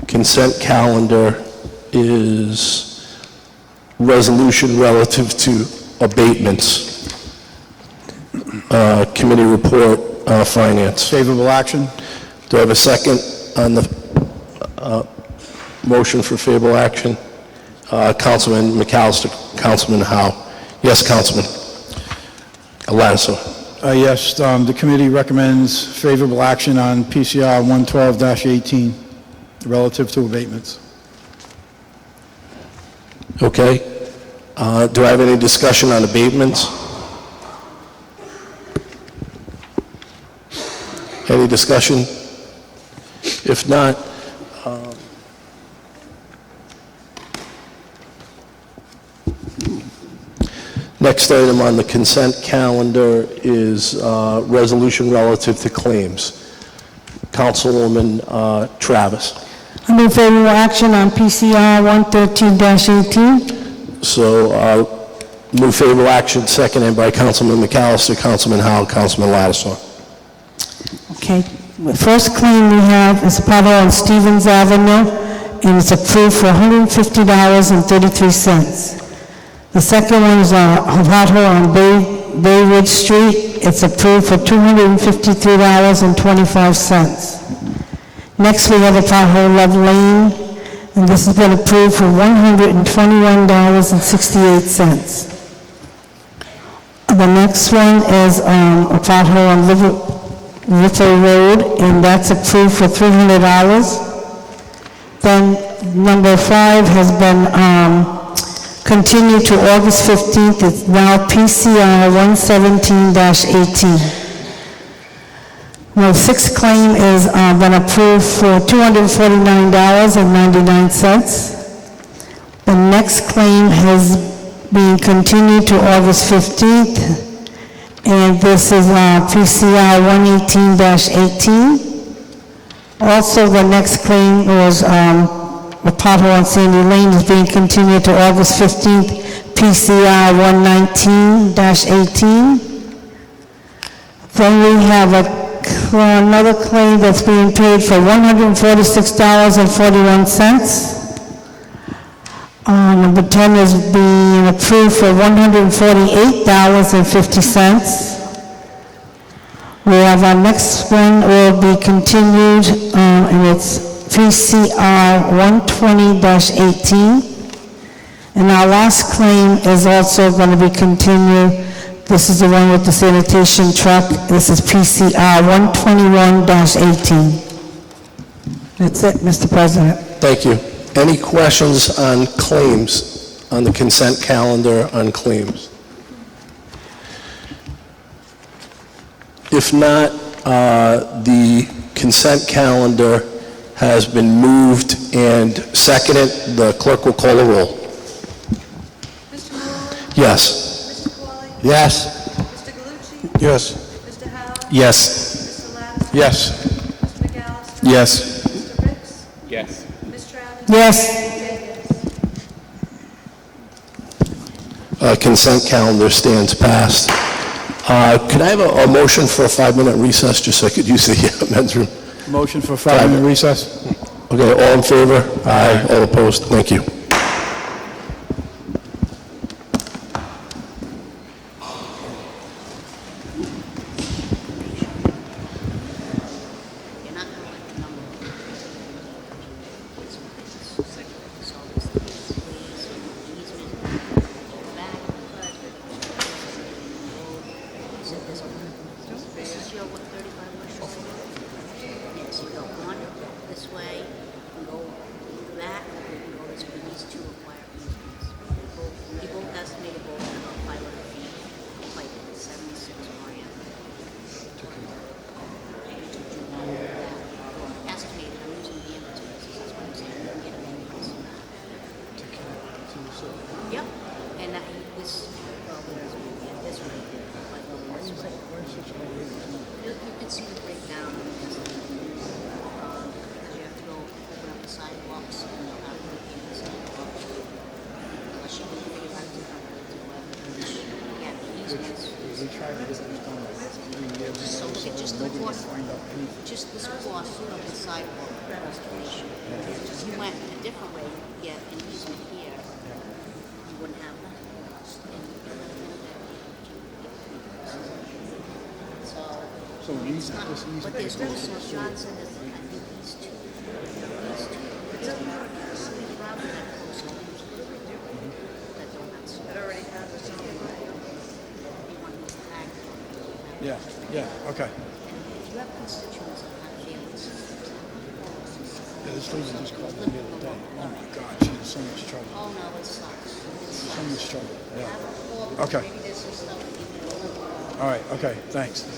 consent calendar is resolution relative to abatements. Committee report, finance. Favorable action. Do I have a second on the motion for favorable action? Councilman McAllister, Councilman Howe. Yes, Councilman. Lattiser. Yes, the committee recommends favorable action on PCR 112-18 relative to abatements. Okay. Do I have any discussion on abatements? Any discussion? If not, next item on the consent calendar is resolution relative to claims. Councilwoman Travis. I move favorable action on PCR 113-18. So move favorable action, seconded by Councilman McAllister, Councilman Howe, Councilman Lattiser. Okay. The first claim we have is a pothole on Stevens Avenue, and it's approved for $150.33. The second one is a pothole on Bay Ridge Street. It's approved for $253.25. Next, we have a pothole Love Lane, and this has been approved for $121.68. The next one is a pothole on Liffey Road, and that's approved for $300. Then number 5 has been continued to August 15th. It's now PCR 117-18. The sixth claim is been approved for $249.99. The next claim has been continued to August 15th. And this is PCR 118-18. Also, the next claim was the pothole on Sandy Lane is being continued to August 15th, PCR 119-18. Then we have another claim that's being paid for $146.41. Number 10 is being approved for $148.50. We have our next one will be continued, and it's PCR 120-18. And our last claim is also going to be continued. This is the one with the sanitation truck. This is PCR 121-18. That's it, Mr. President. Thank you. Any questions on claims, on the consent calendar on claims? If not, the consent calendar has been moved and seconded. The clerk will call the roll. Mr. Malloy. Yes. Mr. Pauly. Yes. Mr. Galucci. Yes. Mr. Howe. Yes. Mr. Lattiser. Yes. Mr. McAllister. Yes. Mr. Ricks. Yes. Ms. Travis. Yes. Consent calendar stands passed. Could I have a motion for a 5-minute recess, just so I could use the men's room? Motion for 5-minute recess? Okay, all in favor? Aye. All opposed? Thank you. This way, we go back, we can go this way, these two require easements. We both estimated both at about 500 feet, like 76 grand. Estimated, I'm using the inventories, that's what I'm saying, we can get an increase in that. Yep, and that, this, well, there's, yeah, this way, like, this way. You can see the breakdown, because you have to go open up the sidewalks, and you'll have to look in the sidewalks. Unless you can figure out to come to again, easements. So look at just the cost, just this cost of the sidewalk restoration. If you went a different way, get an easement here, you wouldn't have that cost. So it's not, but there's also, John said that I think these two, it's a lot of rather than close homes that don't have. That already have a zone. You want to use the ag. Yeah, yeah, okay. If you have constituents that have family systems. Yeah, this lady just called me the other day. Oh my God, she's in so much trouble. Oh no, it sucks. So much trouble, yeah. Have a call, because Okay. maybe there's some stuff that you can overcome. All right, okay, thanks.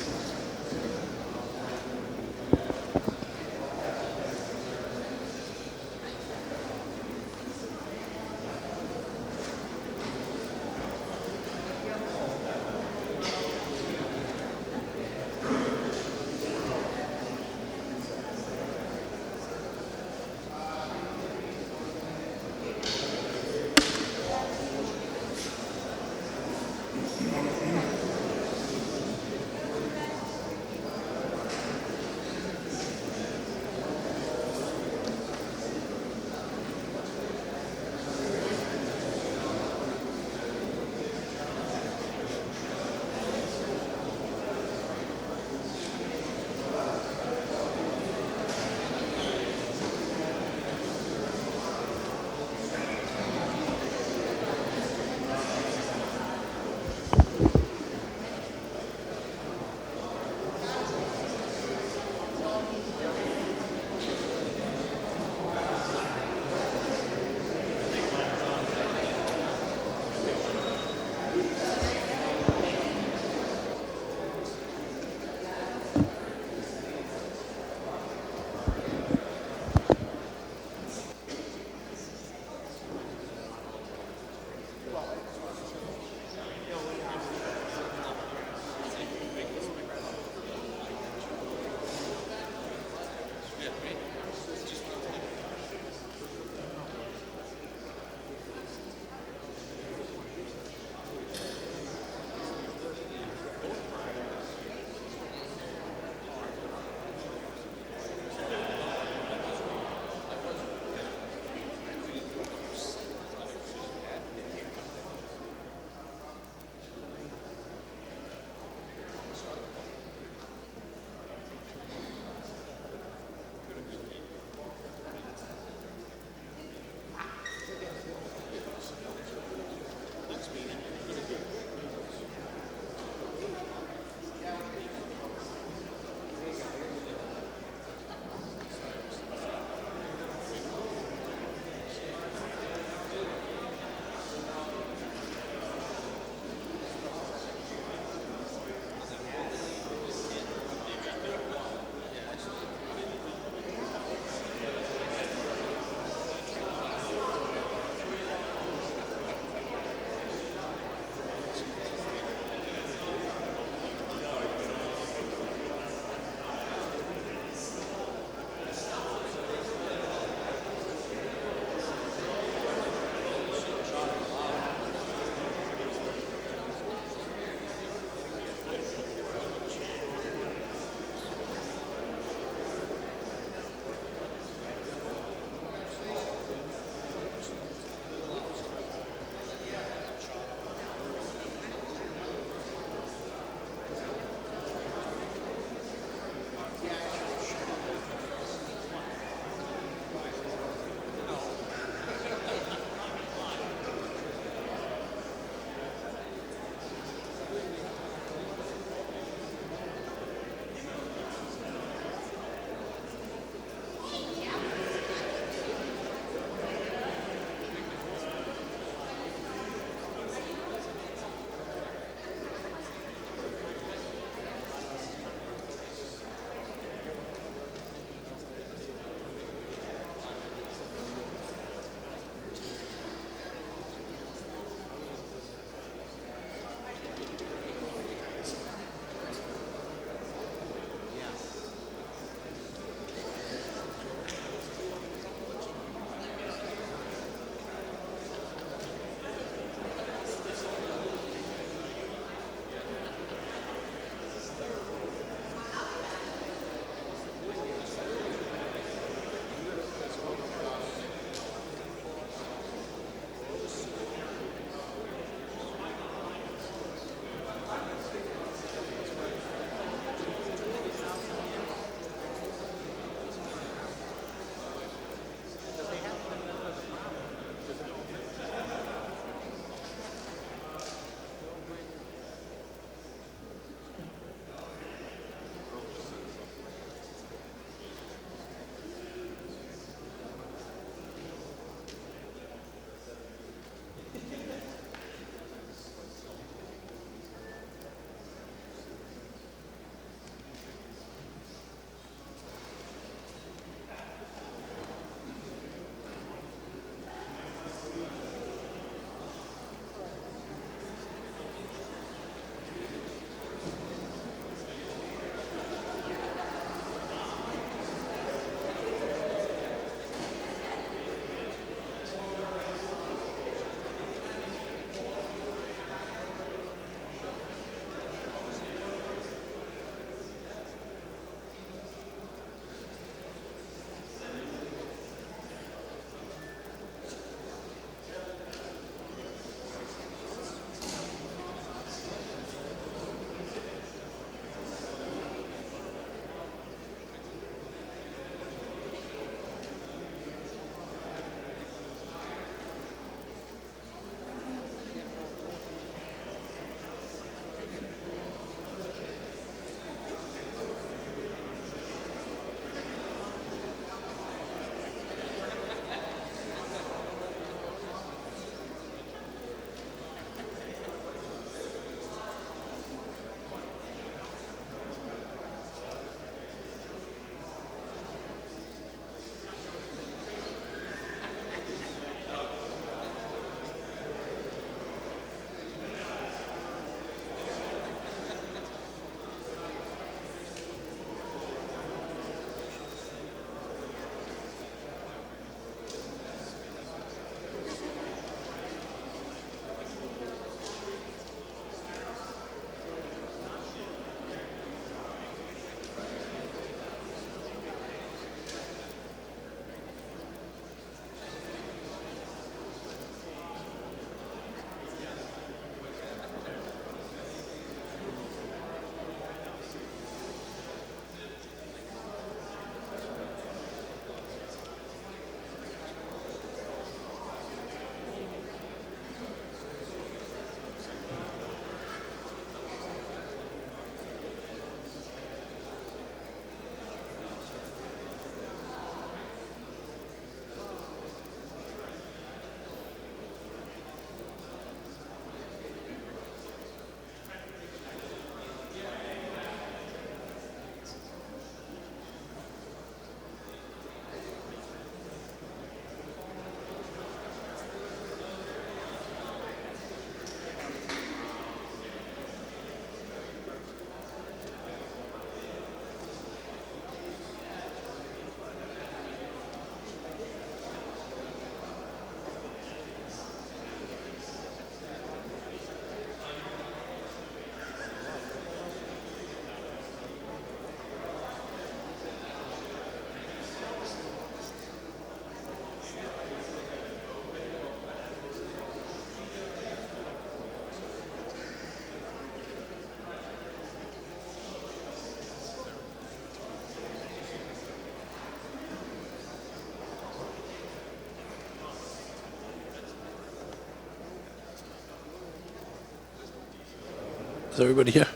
Is everybody here?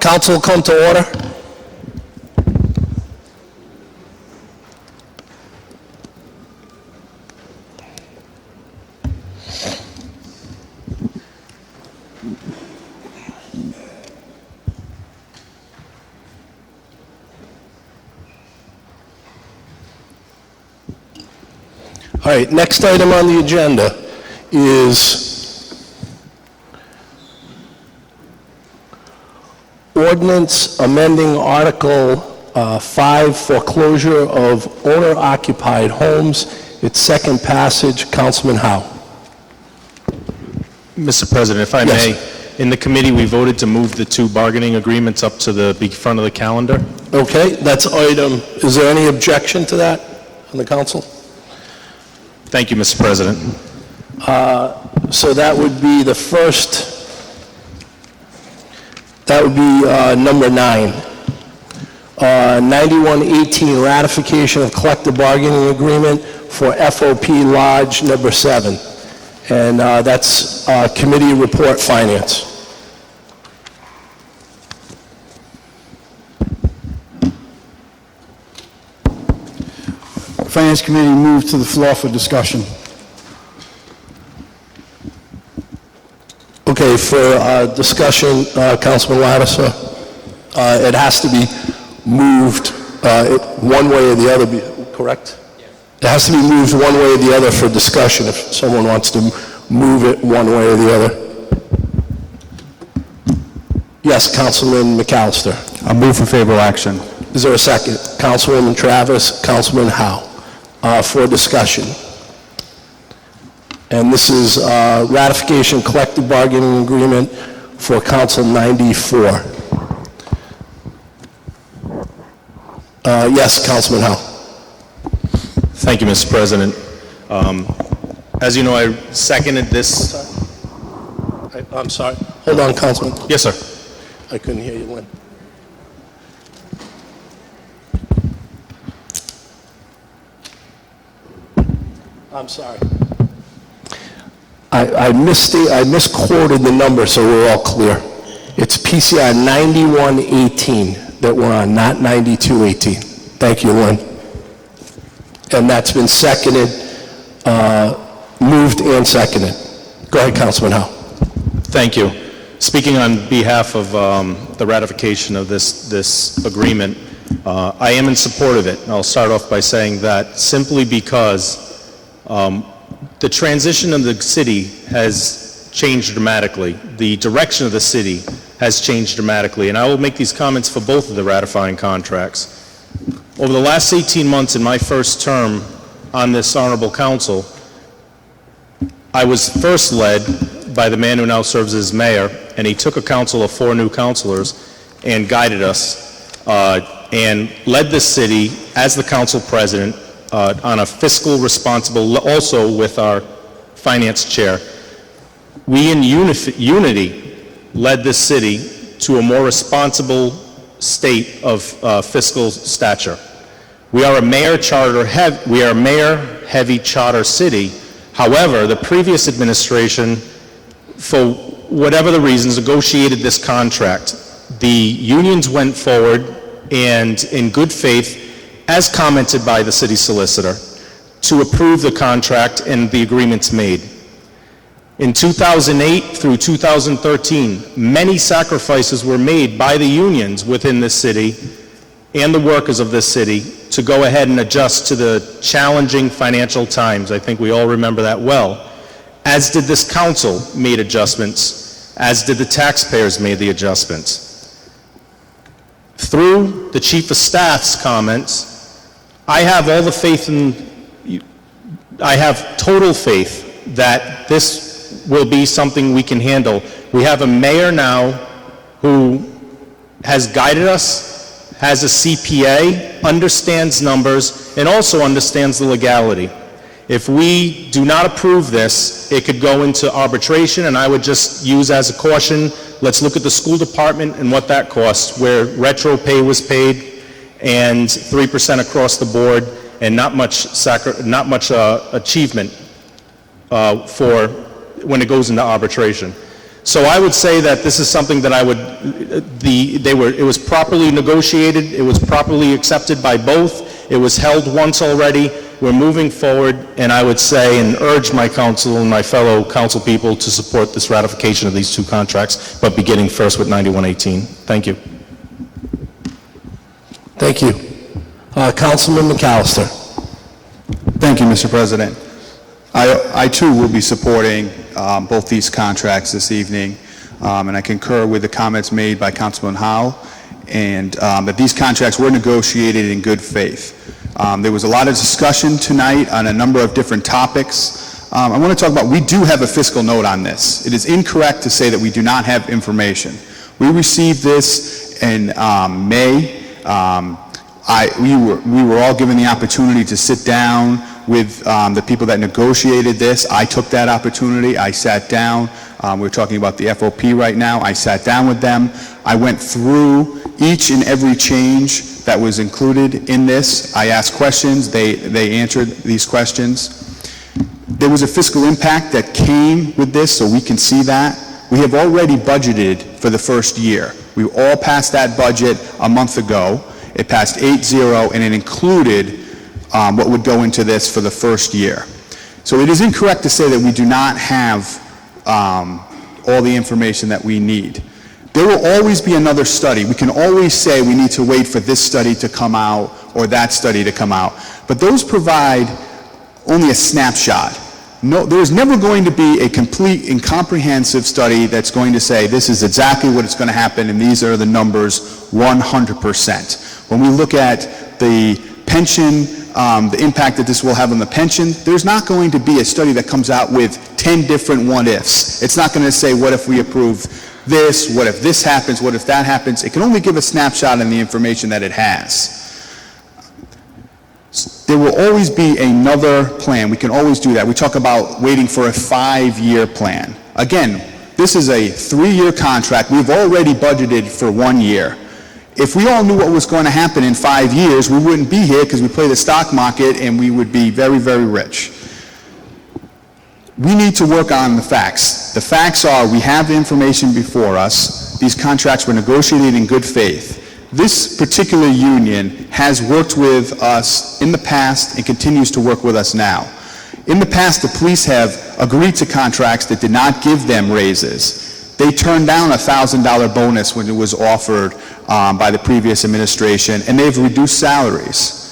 Council will come to order. All right, next item on the agenda is ordinance amending Article 5, foreclosure of owner-occupied homes. Its second passage. Councilman Howe. Mr. President, if I Yes. may, in the committee, we voted to move the two bargaining agreements up to the front of the calendar. Okay, that's item. Is there any objection to that on the council? Thank you, Mr. President. So that would be the first, that would be number 9. 9118, ratification of collective bargaining agreement for FOP Lodge number 7. And that's committee report finance. Finance Committee moved to the floor for discussion. Okay, for discussion, Councilman Lattiser, it has to be moved one way or the other, correct? It has to be moved one way or the other for discussion if someone wants to move it one way or the other. Yes, Councilman McAllister. I move for favorable action. Is there a second? Councilwoman Travis, Councilman Howe, for discussion. And this is ratification collective bargaining agreement for Council 94. Yes, Councilman Howe. Thank you, Mr. President. As you know, I seconded this. I'm sorry. Hold on, Councilman. Yes, sir. I couldn't hear you, Lynn. I'm sorry. I misquoted the number, so we're all clear. It's PCI 9118 that we're on, not 9218. Thank you, Lynn. And that's been seconded, moved and seconded. Go ahead, Councilman Howe. Thank you. Speaking on behalf of the ratification of this agreement, I am in support of it. And I'll start off by saying that simply because the transition of the city has changed dramatically. The direction of the city has changed dramatically, and I will make these comments for both of the ratifying contracts. Over the last 18 months in my first term on this honorable council, I was first led by the man who now serves as mayor, and he took a council of 4 new councilors and guided us and led the city as the council president on a fiscal responsible, also with our finance chair. We in unity led this city to a more responsible state of fiscal stature. We are a mayor-heavy charter city. However, the previous administration, for whatever the reasons, negotiated this contract. The unions went forward and, in good faith, as commented by the city solicitor, to approve the contract and the agreements made. In 2008 through 2013, many sacrifices were made by the unions within this city and the workers of this city to go ahead and adjust to the challenging financial times. I think we all remember that well. As did this council made adjustments, as did the taxpayers made the adjustments. Through the Chief of Staff's comments, I have all the faith I have total faith that this will be something we can handle. We have a mayor now who has guided us, has a CPA, understands numbers, and also understands the legality. If we do not approve this, it could go into arbitration, and I would just use as a caution, let's look at the school department and what that costs, where retro pay was paid and 3% across the board, and not much achievement for when it goes into arbitration. So I would say that this is something that it was properly negotiated, it was properly accepted by both, it was held once already, we're moving forward, and I would say and urge my council and my fellow council people to support this ratification of these two contracts, but beginning first with 9118. Thank you. Thank you. Councilman McAllister. Thank you, Mr. President. I too will be supporting both these contracts this evening, and I concur with the comments made by Councilman Howell, and that these contracts were negotiated in good faith. There was a lot of discussion tonight on a number of different topics. I want to talk about, we do have a fiscal note on this. It is incorrect to say that we do not have information. We received this in May. We were all given the opportunity to sit down with the people that negotiated this. I took that opportunity. I sat down. We're talking about the FOP right now. I sat down with them. I went through each and every change that was included in this. I asked questions. They answered these questions. There was a fiscal impact that came with this, so we can see that. We have already budgeted for the first year. We all passed that budget a month ago. It passed 8-0, and it included what would go into this for the first year. So it is incorrect to say that we do not have all the information that we need. There will always be another study. We can always say we need to wait for this study to come out or that study to come out. But those provide only a snapshot. No, there is never going to be a complete and comprehensive study that's going to say this is exactly what is going to happen and these are the numbers 100%. When we look at the pension, the impact that this will have on the pension, there's not going to be a study that comes out with 10 different what-ifs. It's not going to say, what if we approve this, what if this happens, what if that happens. It can only give a snapshot on the information that it has. There will always be another plan. We can always do that. We talk about waiting for a 5-year plan. Again, this is a 3-year contract. We've already budgeted for 1 year. If we all knew what was going to happen in 5 years, we wouldn't be here because we play the stock market and we would be very, very rich. We need to work on the facts. The facts are we have the information before us. These contracts were negotiated in good faith. This particular union has worked with us in the past and continues to work with us now. In the past, the police have agreed to contracts that did not give them raises. They turned down a $1,000 bonus when it was offered by the previous administration, and they've reduced salaries.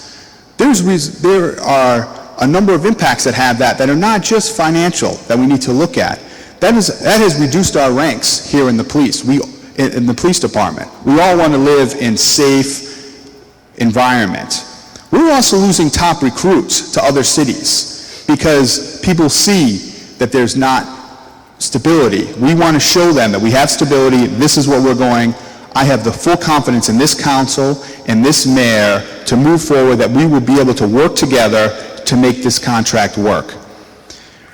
There are a number of impacts that have that are not just financial that we need to look at. That has reduced our ranks here in the police. In the police department. We all want to live in safe environment. We're also losing top recruits to other cities because people see that there's not stability. We want to show them that we have stability, this is what we're going. I have the full confidence in this council and this mayor to move forward, that we will be able to work together to make this contract work.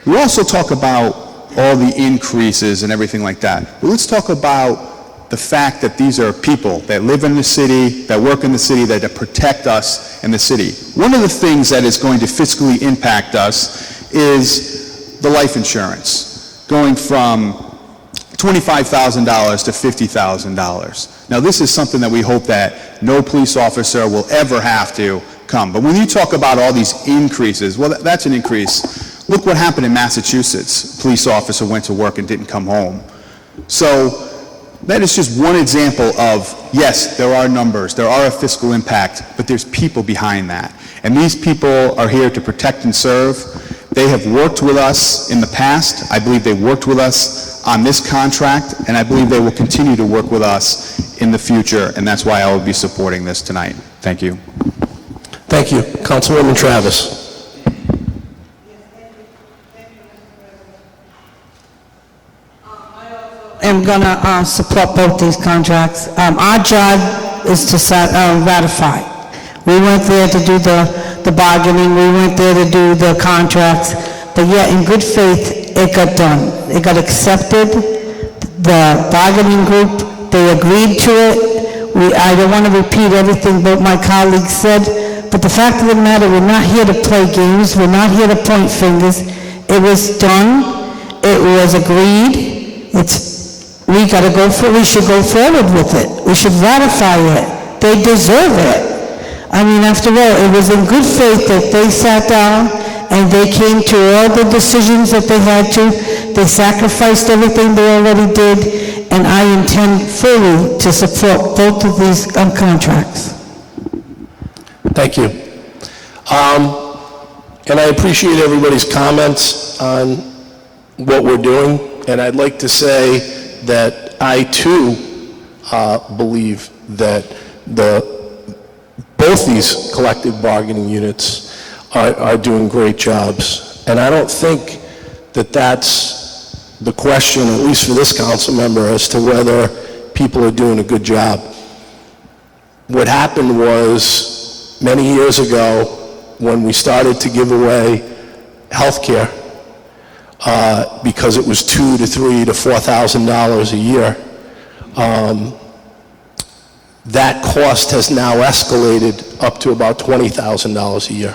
We also talk about all the increases and everything like that. But let's talk about the fact that these are people that live in the city, that work in the city, that protect us in the city. One of the things that is going to fiscally impact us is the life insurance, going from $25,000 to $50,000. Now, this is something that we hope that no police officer will ever have to come. But when you talk about all these increases, well, that's an increase. Look what happened in Massachusetts. A police officer went to work and didn't come home. So that is just one example of, yes, there are numbers, there are a fiscal impact, but there's people behind that. And these people are here to protect and serve. They have worked with us in the past. I believe they worked with us on this contract, and I believe they will continue to work with us in the future, and that's why I will be supporting this tonight. Thank you. Thank you. Councilwoman Travis. I'm going to support both these contracts. Our job is to ratify. We went there to do the bargaining, we went there to do the contracts, but yet in good faith, it got done. It got accepted. The bargaining group, they agreed to it. I don't want to repeat everything both my colleagues said, but the fact of the matter, we're not here to play games, we're not here to point fingers. It was done, it was agreed, it's we should go forward with it. We should ratify it. They deserve it. I mean, after all, it was in good faith that they sat down and they came to all the decisions that they had to. They sacrificed everything they already did, and I intend fully to support both of these contracts. Thank you. And I appreciate everybody's comments on what we're doing, and I'd like to say that I too believe that both these collective bargaining units are doing great jobs. And I don't think that that's the question, at least for this council member, as to whether people are doing a good job. What happened was, many years ago, when we started to give away health care, because it was $2,000 to $3,000 to $4,000 a year, that cost has now escalated up to about $20,000 a year.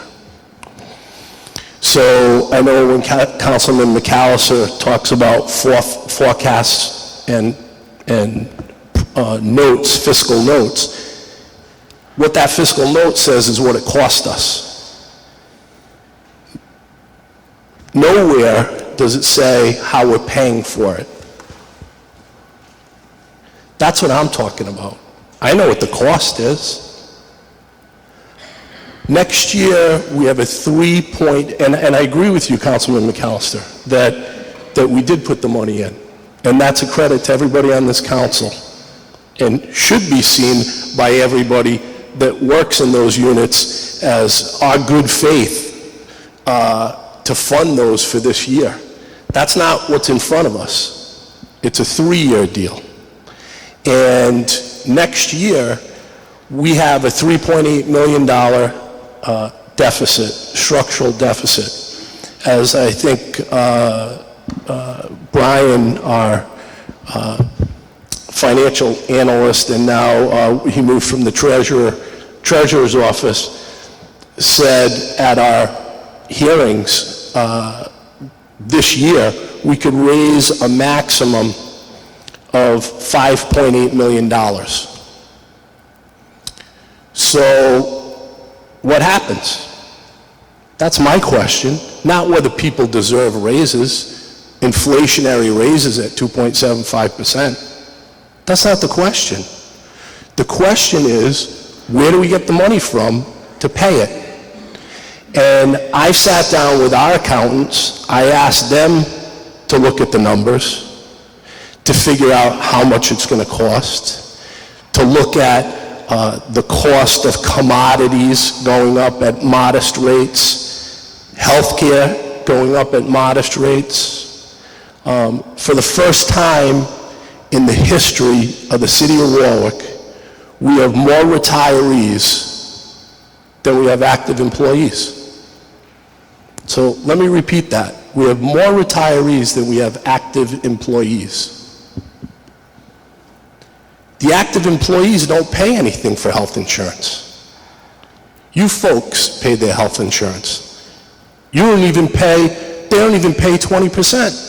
So I know when Councilman McAllister talks about forecasts and notes, fiscal notes, what that fiscal note says is what it cost us. Nowhere does it say how we're paying for it. That's what I'm talking about. I know what the cost is. Next year, we have a and I agree with you, Councilman McAllister, that we did put the money in. And that's a credit to everybody on this council, and should be seen by everybody that works in those units as our good faith to fund those for this year. That's not what's in front of us. It's a 3-year deal. And next year, we have a $3.8 million deficit, structural deficit. As I think Brian, our financial analyst, and now he moved from the treasurer's office, said at our hearings this year, we could raise a maximum of $5.8 million. So what happens? That's my question, not whether people deserve raises, inflationary raises at 2.75%. That's not the question. The question is, where do we get the money from to pay it? And I've sat down with our accountants. I asked them to look at the numbers, to figure out how much it's going to cost, to look at the cost of commodities going up at modest rates, healthcare going up at modest rates. For the first time in the history of the city of Warwick, we have more retirees than we have active employees. So let me repeat that. We have more retirees than we have active employees. The active employees don't pay anything for health insurance. You folks pay their health insurance. They don't even pay 20%.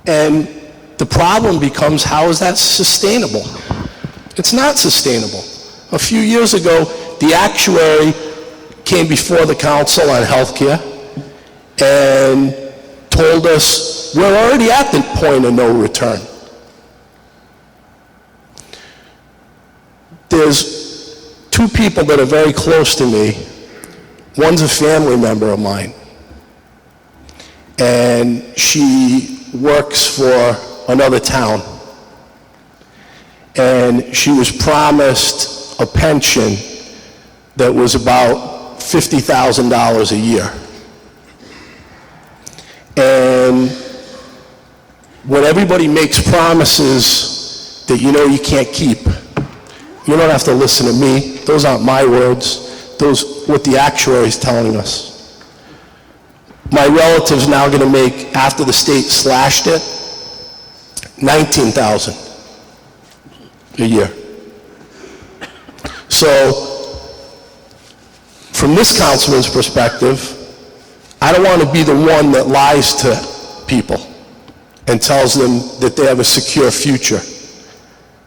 And the problem becomes, how is that sustainable? It's not sustainable. A few years ago, the actuary came before the council on health care and told us we're already at the point of no return. There's two people that are very close to me. One's a family member of mine, and she works for another town. And she was promised a pension that was about $50,000 a year. And when everybody makes promises that you know you can't keep, you don't have to listen to me. Those aren't my words. Those what the actuary is telling us. My relative's now going to make, after the state slashed it, $19,000 a year. So, from this councilman's perspective, I don't want to be the one that lies to people. and tells them that they have a secure future.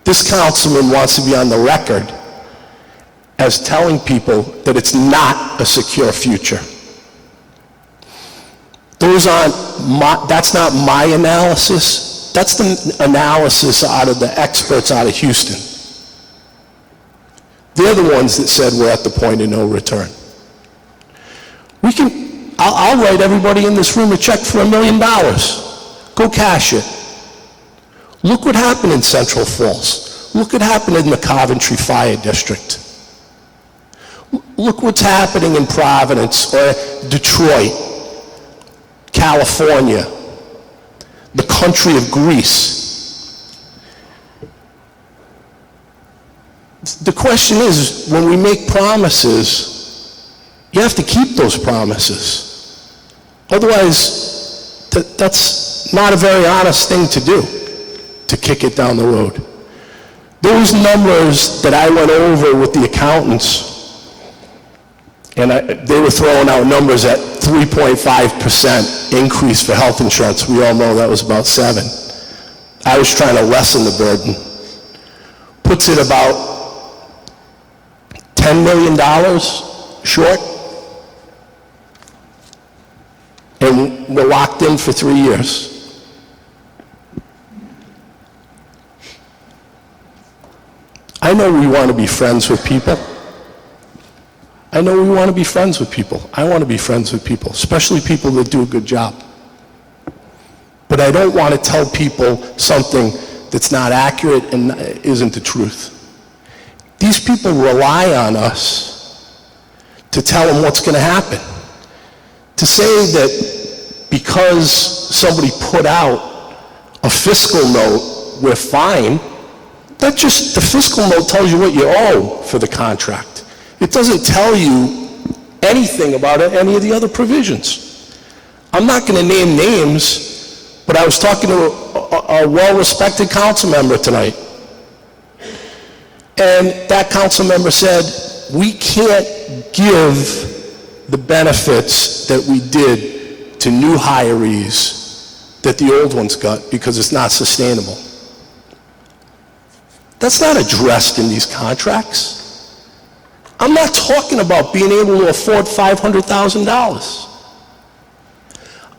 This councilman wants to be on the record as telling people that it's not a secure future. That's not my analysis. That's the analysis out of the experts out of Houston. They're the ones that said we're at the point of no return. I'll write everybody in this room a check for $1 million. Go cash it. Look what happened in Central Falls. Look what happened in the Coventry Fire District. Look what's happening in Providence or Detroit, California, the country of Greece. The question is, when we make promises, you have to keep those promises. Otherwise, that's not a very honest thing to do, to kick it down the road. Those numbers that I went over with the accountants, and they were throwing out numbers at 3.5% increase for health insurance. We all know that was about 7. I was trying to lessen the burden. Puts it about $10 million short. And we're locked in for 3 years. I know we want to be friends with people. I know we want to be friends with people. I want to be friends with people, especially people that do a good job. But I don't want to tell people something that's not accurate and isn't the truth. These people rely on us to tell them what's going to happen. To say that because somebody put out a fiscal note, we're fine, the fiscal note tells you what you owe for the contract. It doesn't tell you anything about any of the other provisions. I'm not going to name names, but I was talking to a well-respected council member tonight. And that council member said, we can't give the benefits that we did to new hirees that the old ones got because it's not sustainable. That's not addressed in these contracts. I'm not talking about being able to afford $500,000.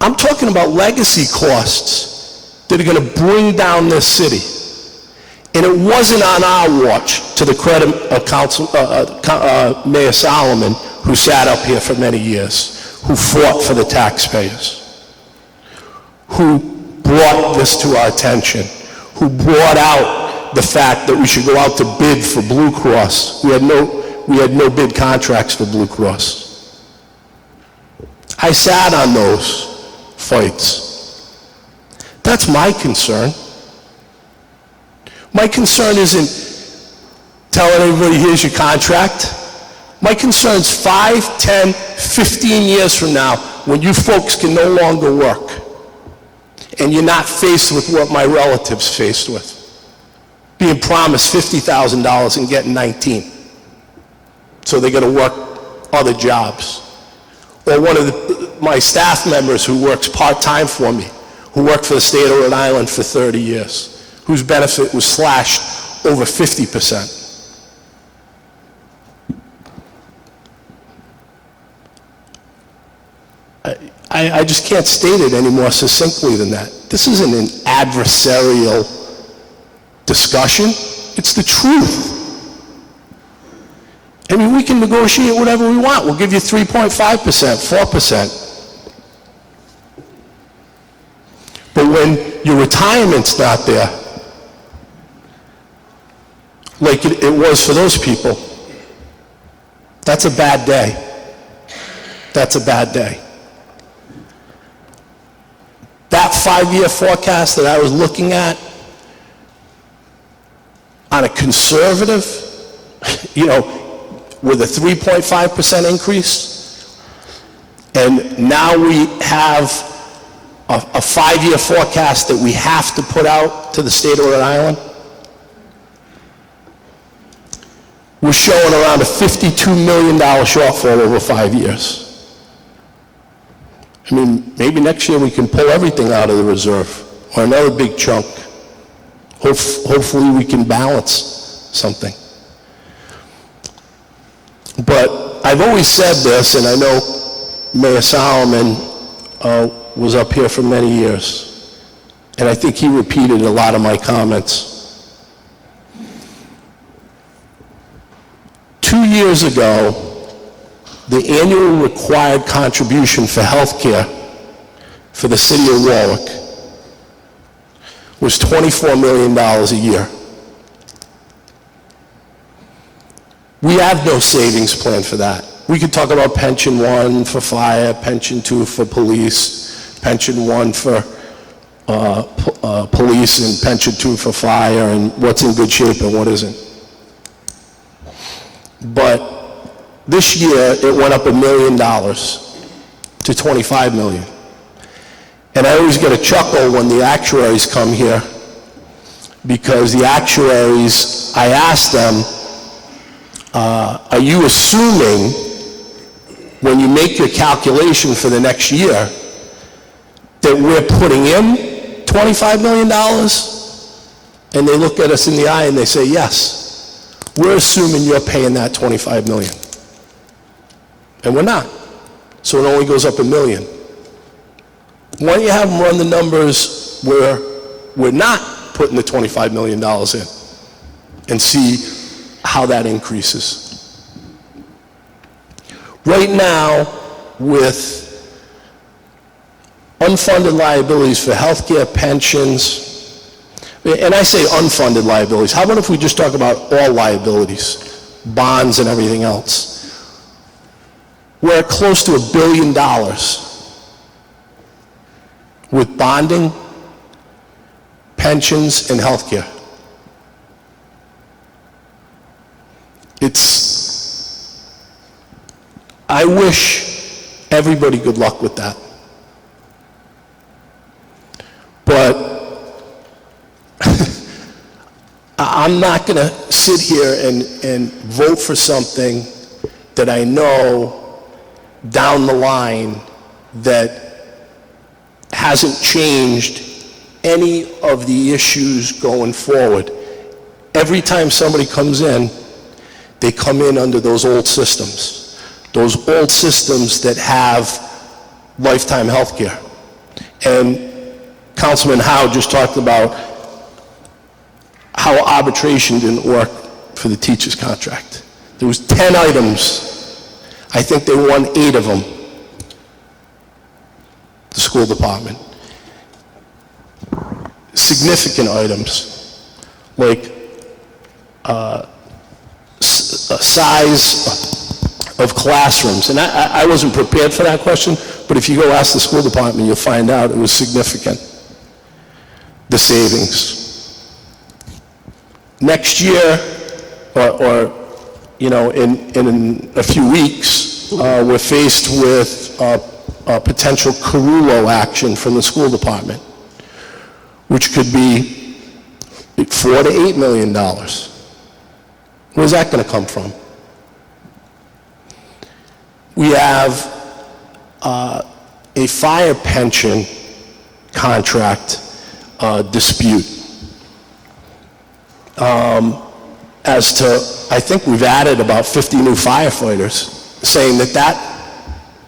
I'm talking about legacy costs that are going to bring down this city. And it wasn't on our watch, to the credit of Mayor Solomon, who sat up here for many years, who fought for the taxpayers, who brought this to our attention, who brought out the fact that we should go out to bid for Blue Cross. We had no bid contracts for Blue Cross. I sat on those fights. That's my concern. My concern isn't telling everybody, here's your contract. My concern is 5, 10, 15 years from now, when you folks can no longer work, and you're not faced with what my relatives faced with, being promised $50,000 and getting 19. So they're going to work other jobs. Or one of my staff members who works part-time for me, who worked for the state of Rhode Island for 30 years, whose benefit was slashed over 50%. I just can't state it any more succinctly than that. This isn't an adversarial discussion. It's the truth. I mean, we can negotiate whatever we want. We'll give you 3.5%, 4%. But when your retirement's not there, like it was for those people, that's a bad day. That's a bad day. That 5-year forecast that I was looking at on a conservative, with a 3.5% increase, and now we have a 5-year forecast that we have to put out to the state of Rhode Island, we're showing around a $52 million shortfall over 5 years. I mean, maybe next year we can pull everything out of the reserve, or another big chunk. Hopefully we can balance something. But I've always said this, and I know Mayor Solomon was up here for many years, and I think he repeated a lot of my comments. 2 years ago, the annual required contribution for health care for the city of Warwick was $24 million a year. We have no savings plan for that. We could talk about pension 1 for fire, pension 2 for police, pension 1 for police, and pension 2 for fire, and what's in good shape and what isn't. But this year, it went up $1 million to $25 million. And I always get a chuckle when the actuaries come here, because the actuaries, I ask them, are you assuming, when you make your calculation for the next year, that we're putting in $25 million? And they look at us in the eye and they say, yes, we're assuming you're paying that $25 million. And we're not. So it only goes up $1 million. Why don't you have them run the numbers where we're not putting the $25 million in and see how that increases. Right now, with unfunded liabilities for healthcare, pensions, and I say unfunded liabilities, how about if we just talk about all liabilities, bonds and everything else? We're at close to $1 billion with bonding, pensions, and healthcare. I wish everybody good luck with that. But I'm not going to sit here and vote for something that I know down the line that hasn't changed any of the issues going forward. Every time somebody comes in, they come in under those old systems. Those old systems that have lifetime health care. And Councilman Howe just talked about how arbitration didn't work for the teacher's contract. There was 10 items. I think they won 8 of them. The school department. Significant items, like size of classrooms. And I wasn't prepared for that question, but if you go ask the school department, you'll find out it was significant, the savings. Next year, or in a few weeks, we're faced with a potential Carullo action from the school department, which could be $4 to $8 million. Where's that going to come from? We have a fire pension contract dispute. As to, I think we've added about 50 new firefighters, saying that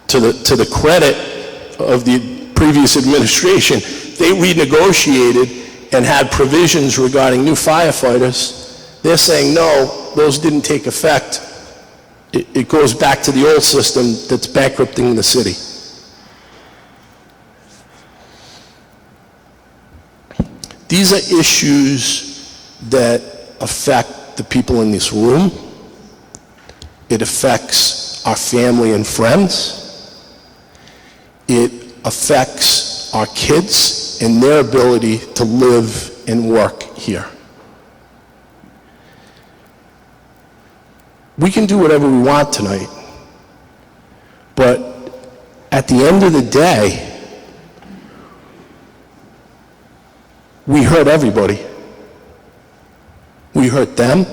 to the credit of the previous administration, they renegotiated and had provisions regarding new firefighters. They're saying, no, those didn't take effect. It goes back to the old system that's bankrupting the city. These are issues that affect the people in this room. It affects our family and friends. It affects our kids and their ability to live and work here. We can do whatever we want tonight, but at the end of the day, we hurt everybody. We hurt them,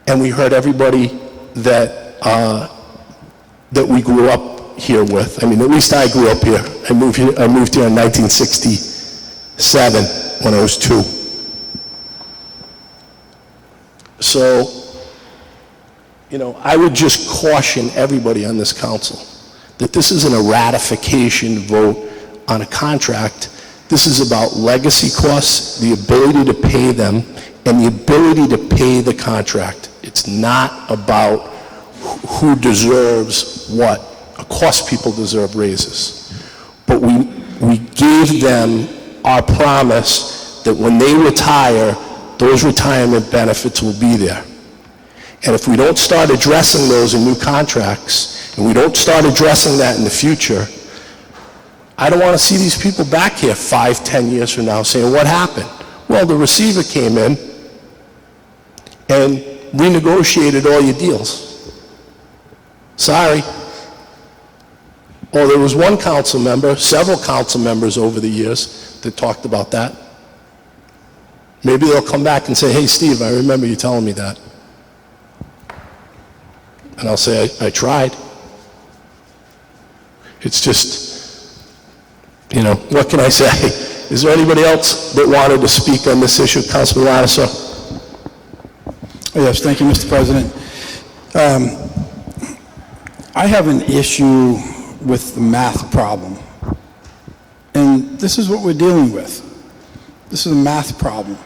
and we hurt everybody that we grew up here with. I mean, at least I grew up here. I moved here in 1960, 7 when it was 2. So, I would just caution everybody on this council that this isn't a ratification vote on a contract. This is about legacy costs, the ability to pay them, and the ability to pay the contract. It's not about who deserves what. Of course people deserve raises. But we gave them our promise that when they retire, those retirement benefits will be there. And if we don't start addressing those in new contracts, and we don't start addressing that in the future, I don't want to see these people back here 5, 10 years from now saying, what happened? Well, the receiver came in and renegotiated all your deals. Sorry. Or there was one council member, several council members over the years that talked about that. Maybe they'll come back and say, hey, Steve, I remember you telling me that. And I'll say, I tried. It's just, what can I say? Is there anybody else that wanted to speak on this issue? Councilman Lattiser? Oh, yes, thank you, Mr. President. I have an issue with the math problem. And this is what we're dealing with. This is a math problem.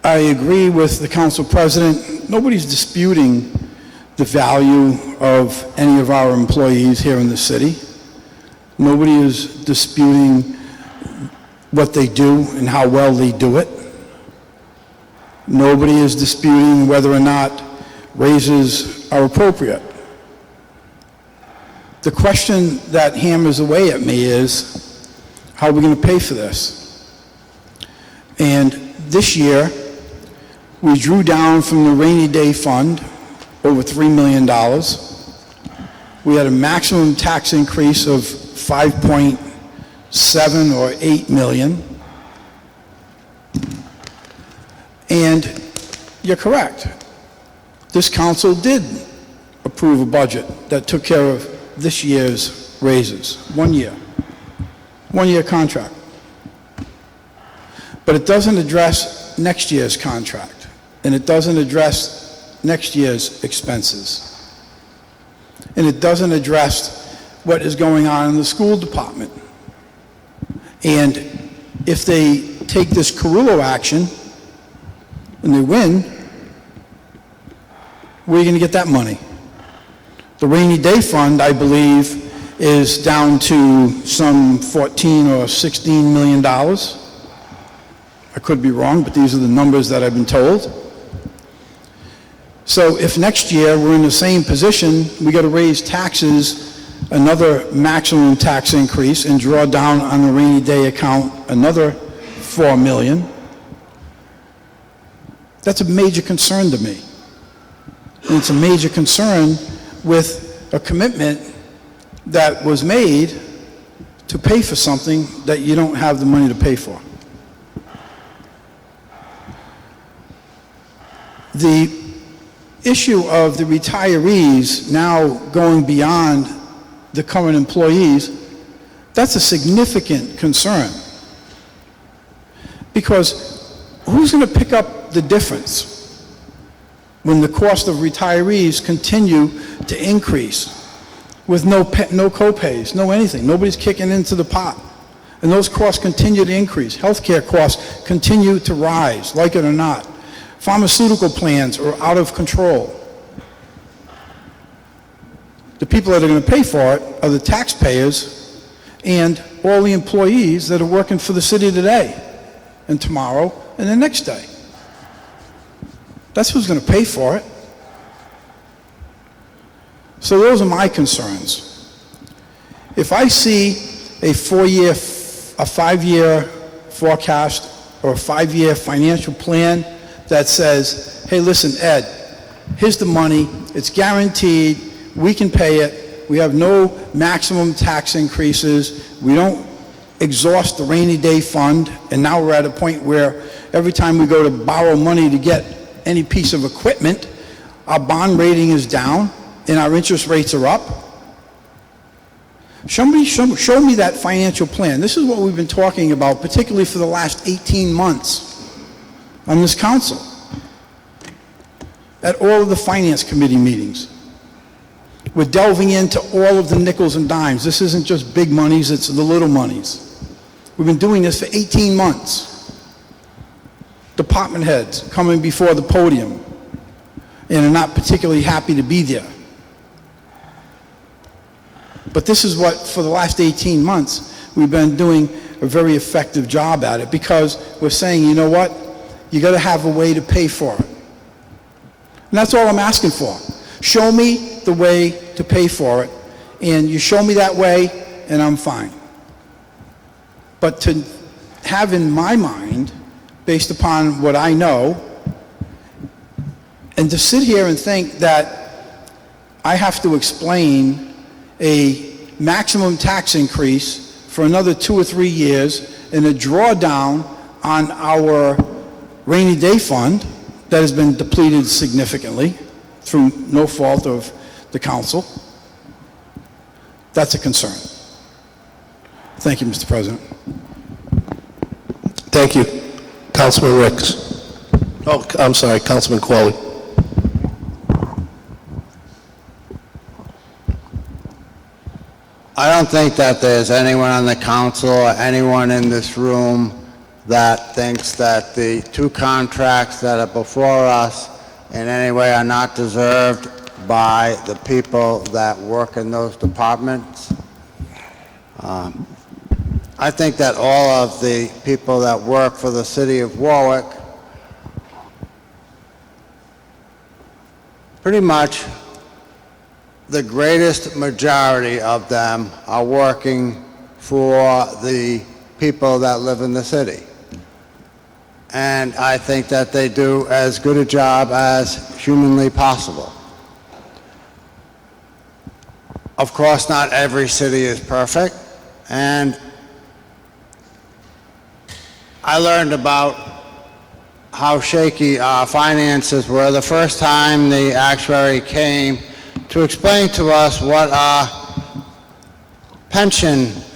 I agree with the council president. Nobody's disputing the value of any of our employees here in the city. Nobody is disputing what they do and how well they do it. Nobody is disputing whether or not raises are appropriate. The question that hammers away at me is, how are we going to pay for this? And this year, we drew down from the rainy day fund over $3 million. We had a maximum tax increase of 5.7 or 8 million. And you're correct. This council did approve a budget that took care of this year's raises. 1 year. 1 year contract. But it doesn't address next year's contract. And it doesn't address next year's expenses. And it doesn't address what is going on in the school department. And if they take this Carrillo action and they win, where are you going to get that money? The rainy day fund, I believe, is down to some $14 or $16 million. I could be wrong, but these are the numbers that I've been told. So if next year we're in the same position, we got to raise taxes, another maximum tax increase, and draw down on the rainy day account another $4 million. That's a major concern to me. And it's a major concern with a commitment that was made to pay for something that you don't have the money to pay for. The issue of the retirees now going beyond the current employees, that's a significant concern. Because who's going to pick up the difference when the cost of retirees continue to increase with no co-pays, no anything? Nobody's kicking into the pot. And those costs continue to increase. Healthcare costs continue to rise, like it or not. Pharmaceutical plans are out of control. The people that are going to pay for it are the taxpayers and all the employees that are working for the city today and tomorrow and the next day. That's who's going to pay for it. So those are my concerns. If I see a 5-year forecast or a 5-year financial plan that says, hey, listen, Ed, here's the money, it's guaranteed, we can pay it, we have no maximum tax increases, we don't exhaust the rainy day fund, and now we're at a point where every time we go to borrow money to get any piece of equipment, our bond rating is down and our interest rates are up. Show me that financial plan. This is what we've been talking about, particularly for the last 18 months on this council, at all of the finance committee meetings. We're delving into all of the nickels and dimes. This isn't just big monies, it's the little monies. We've been doing this for 18 months. Department heads coming before the podium and are not particularly happy to be there. But this is what, for the last 18 months, we've been doing a very effective job at it, because we're saying, you know what? You got to have a way to pay for it. And that's all I'm asking for. Show me the way to pay for it, and you show me that way, and I'm fine. But to have in my mind, based upon what I know, and to sit here and think that I have to explain a maximum tax increase for another 2 or 3 years and a drawdown on our rainy day fund that has been depleted significantly through no fault of the council, that's a concern. Thank you, Mr. President. Thank you. Councilman Ricks. Oh, I'm sorry, Councilman Qualley. I don't think that there's anyone on the council or anyone in this room that thinks that the 2 contracts that are before us in any way are not deserved by the people that work in those departments. I think that all of the people that work for the city of Warwick pretty much the greatest majority of them are working for the people that live in the city. And I think that they do as good a job as humanly possible. Of course, not every city is perfect, and I learned about how shaky our finances were the first time the actuary came to explain to us what our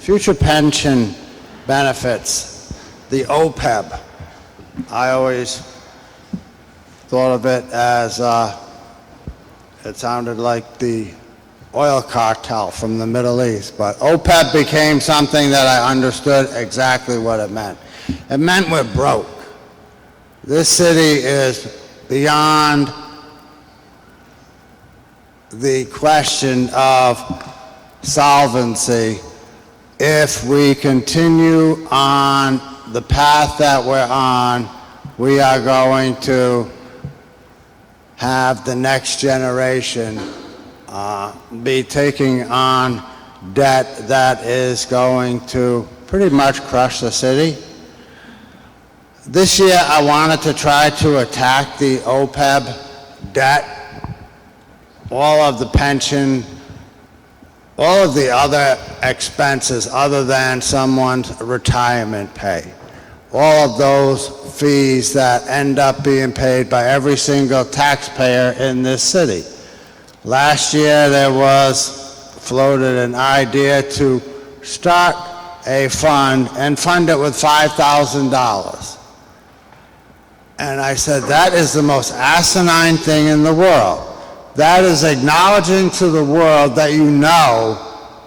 future pension benefits, the OPEB. I always thought of it as, it sounded like the oil cartel from the Middle East, but OPEB became something that I understood exactly what it meant. It meant we're broke. This city is beyond the question of solvency. If we continue on the path that we're on, we are going to have the next generation be taking on debt that is going to pretty much crush the city. This year, I wanted to try to attack the OPEB debt, all of the pension, all of the other expenses other than someone's retirement pay. All of those fees that end up being paid by every single taxpayer in this city. Last year there was floated an idea to start a fund and fund it with $5,000. And I said, that is the most asinine thing in the world. That is acknowledging to the world that you know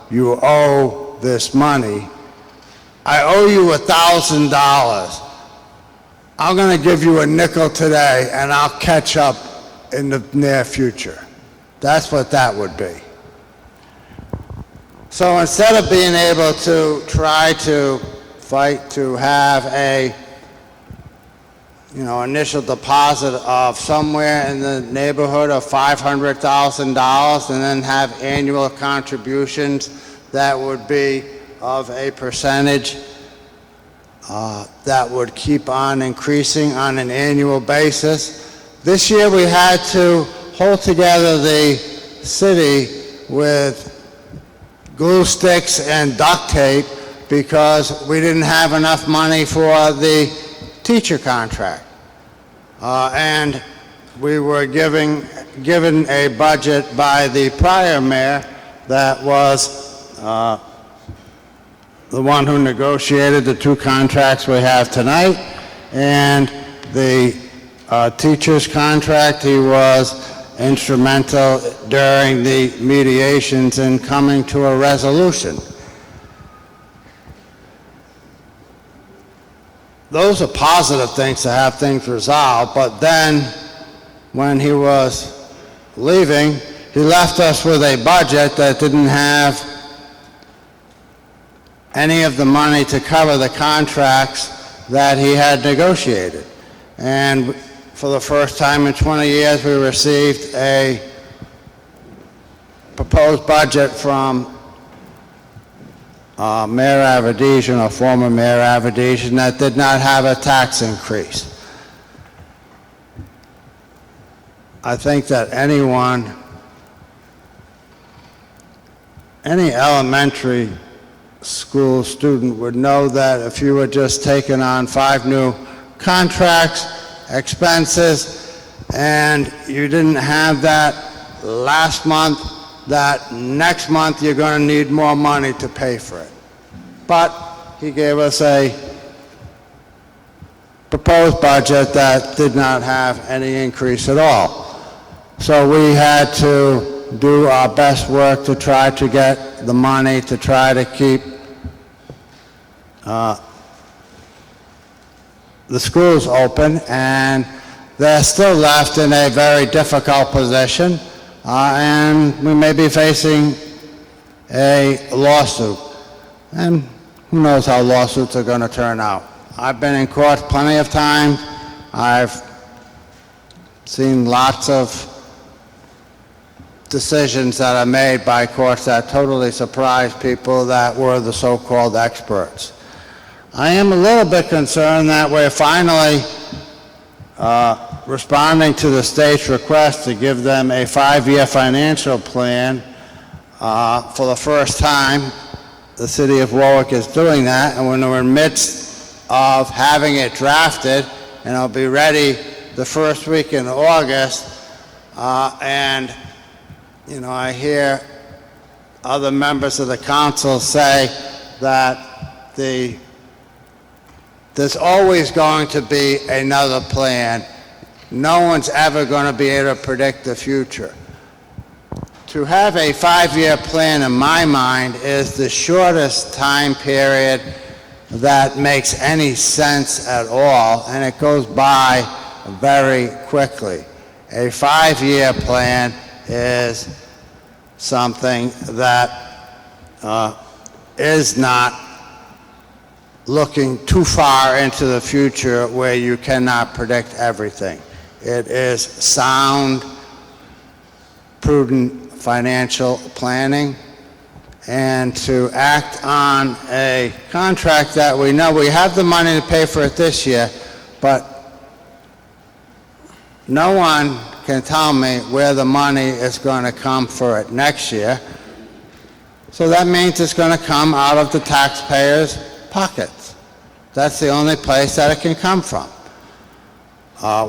you owe this money. I owe you $1,000. I'm going to give you a nickel today, and I'll catch up in the near future. That's what that would be. So instead of being able to try to fight to have a initial deposit of somewhere in the neighborhood of $500,000 and then have annual contributions that would be of a percentage that would keep on increasing on an annual basis. This year we had to hold together the city with glue sticks and duct tape because we didn't have enough money for the teacher contract. And we were given a budget by the prior mayor that was the one who negotiated the two contracts we have tonight, and the teacher's contract. He was instrumental during the mediations in coming to a resolution. Those are positive things to have things resolved, but then when he was leaving, he left us with a budget that didn't have any of the money to cover the contracts that he had negotiated. And for the first time in 20 years, we received a proposed budget from Mayor Avedisian, or former Mayor Avedisian, that did not have a tax increase. I think that any elementary school student would know that if you had just taken on 5 new contracts, expenses, and you didn't have that last month, that next month you're going to need more money to pay for it. But he gave us a proposed budget that did not have any increase at all. So we had to do our best work to try to get the money to try to keep the schools open, and they're still left in a very difficult position, and we may be facing a lawsuit. And who knows how lawsuits are going to turn out. I've been in court plenty of times. I've seen lots of decisions that are made by courts that totally surprise people that were the so-called experts. I am a little bit concerned that we're finally responding to the state's request to give them a 5-year financial plan. For the first time, the city of Warwick is doing that, and when we're in the midst of having it drafted, and it'll be ready the first week in August, and you know, I hear other members of the council say that there's always going to be another plan. No one's ever going to be able to predict the future. To have a 5-year plan, in my mind, is the shortest time period that makes any sense at all, and it goes by very quickly. A 5-year plan is something that is not looking too far into the future where you cannot predict everything. It is sound, prudent financial planning, and to act on a contract that we know we have the money to pay for it this year, but no one can tell me where the money is going to come for it next year. So that means it's going to come out of the taxpayers' pockets. That's the only place that it can come from.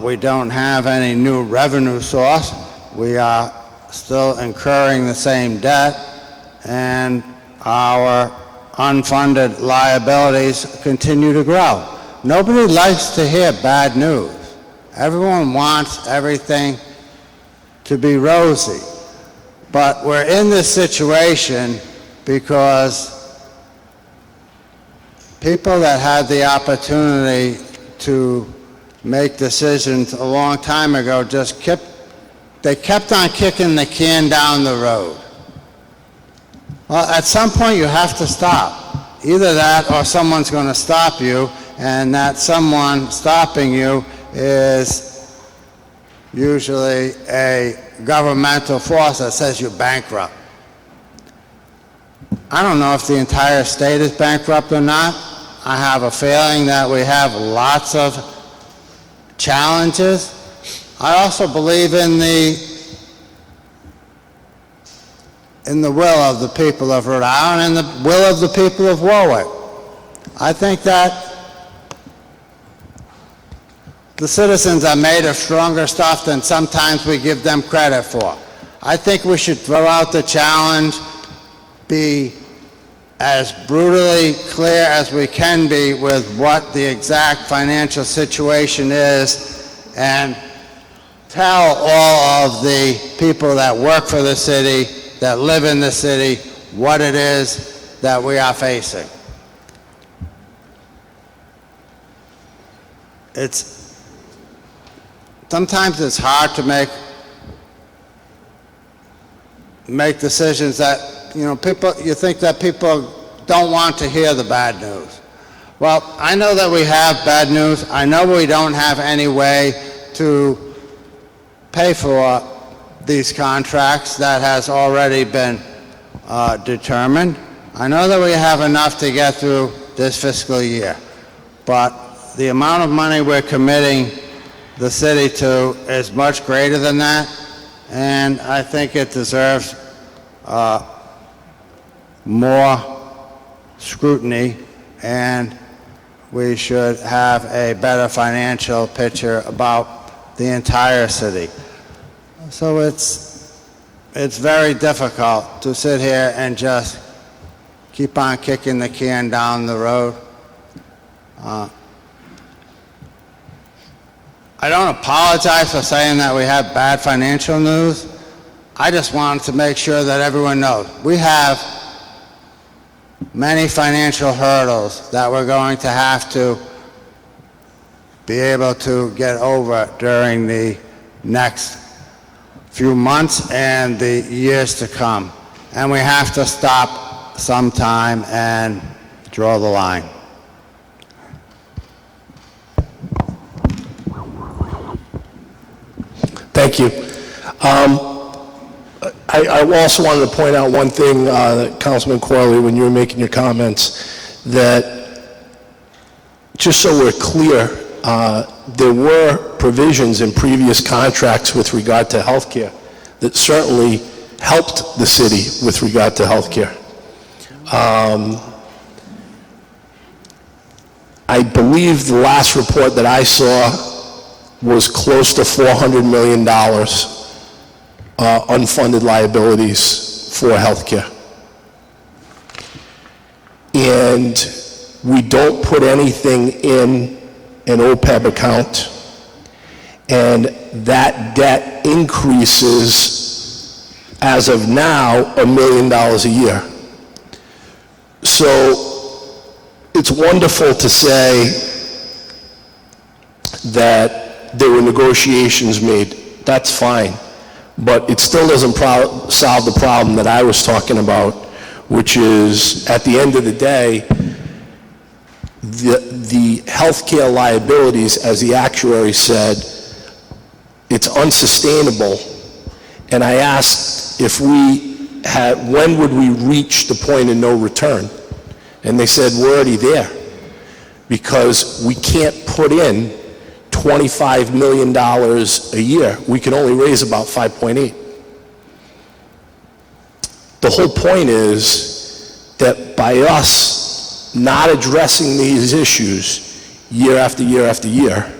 We don't have any new revenue source. We are still incurring the same debt, and our unfunded liabilities continue to grow. Nobody likes to hear bad news. Everyone wants everything to be rosy. But we're in this situation because people that had the opportunity to make decisions a long time ago just kept on kicking the can down the road. Well, at some point you have to stop. Either that or someone's going to stop you, and that someone stopping you is usually a governmental force that says you're bankrupt. I don't know if the entire state is bankrupt or not. I have a feeling that we have lots of challenges. I also believe in the will of the people of Rhode Island and the will of the people of Warwick. I think that the citizens are made of stronger stuff than sometimes we give them credit for. I think we should throw out the challenge, be as brutally clear as we can be with what the exact financial situation is, and tell all of the people that work for the city, that live in the city, what it is that we are facing. Sometimes it's hard to make decisions that, you think that people don't want to hear the bad news. Well, I know that we have bad news. I know we don't have any way to pay for these contracts that has already been determined. I know that we have enough to get through this fiscal year, but the amount of money we're committing the city to is much greater than that, and I think it deserves more scrutiny, and we should have a better financial picture about the entire city. So it's very difficult to sit here and just keep on kicking the can down the road. I don't apologize for saying that we have bad financial news. I just wanted to make sure that everyone knows. We have many financial hurdles that we're going to have to be able to get over during the next few months and the years to come. And we have to stop sometime and draw the line. Thank you. I also wanted to point out one thing, Councilman Corley, when you were making your comments, that just so we're clear, there were provisions in previous contracts with regard to healthcare that certainly helped the city with regard to healthcare. I believe the last report that I saw was close to $400 million unfunded liabilities for healthcare. And we don't put anything in an OPEB account, and that debt increases, as of now, $1 million a year. So it's wonderful to say that there were negotiations made. That's fine. But it still doesn't solve the problem that I was talking about, which is, at the end of the day, the healthcare liabilities, as the actuary said, it's unsustainable. And I asked when would we reach the point of no return? And they said, we're already there, because we can't put in $25 million a year. We can only raise about 5.8. The whole point is that by us not addressing these issues year after year after year,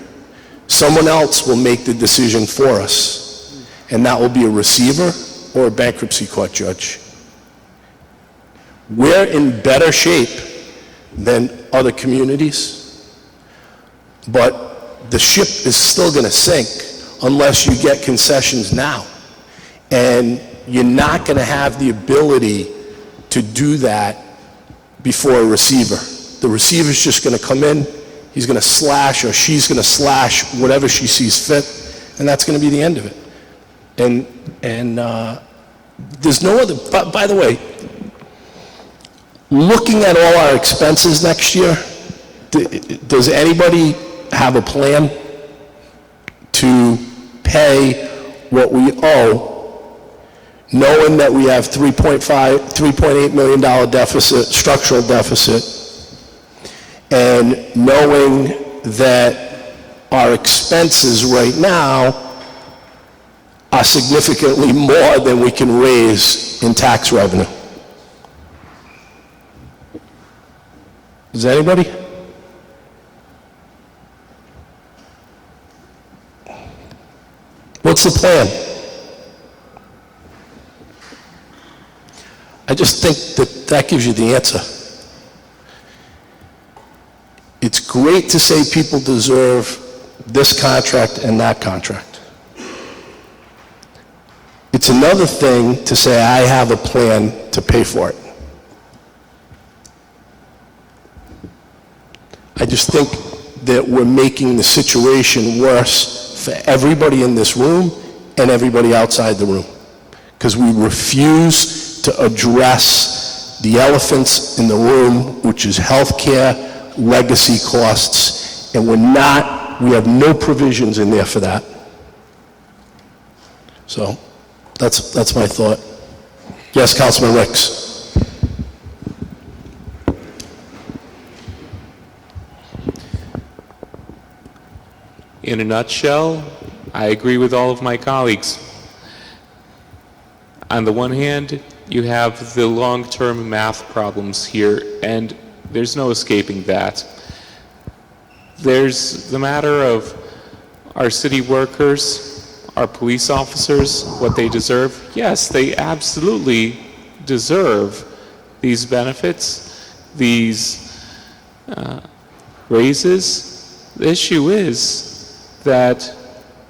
someone else will make the decision for us, and that will be a receiver or a bankruptcy court judge. We're in better shape than other communities, but the ship is still going to sink unless you get concessions now. And you're not going to have the ability to do that before a receiver. The receiver's just going to come in, he's going to slash, or she's going to slash whatever she sees fit, and that's going to be the end of it. And there's no other, by the way, looking at all our expenses next year, does anybody have a plan to pay what we owe, knowing that we have $3.8 million deficit, structural deficit, and knowing that our expenses right now are significantly more than we can raise in tax revenue? Does anybody? What's the plan? I just think that gives you the answer. great to say people deserve this contract and that contract. It's another thing to say, I have a plan to pay for it. I just think that we're making the situation worse for everybody in this room and everybody outside the room, because we refuse to address the elephants in the room, which is healthcare, legacy costs, and we have no provisions in there for that. So that's my thought. Yes, Councilman Ricks. In a nutshell, I agree with all of my colleagues. On the one hand, you have the long-term math problems here, and there's no escaping that. There's the matter of our city workers, our police officers, what they deserve. Yes, they absolutely deserve these benefits, these raises. The issue is that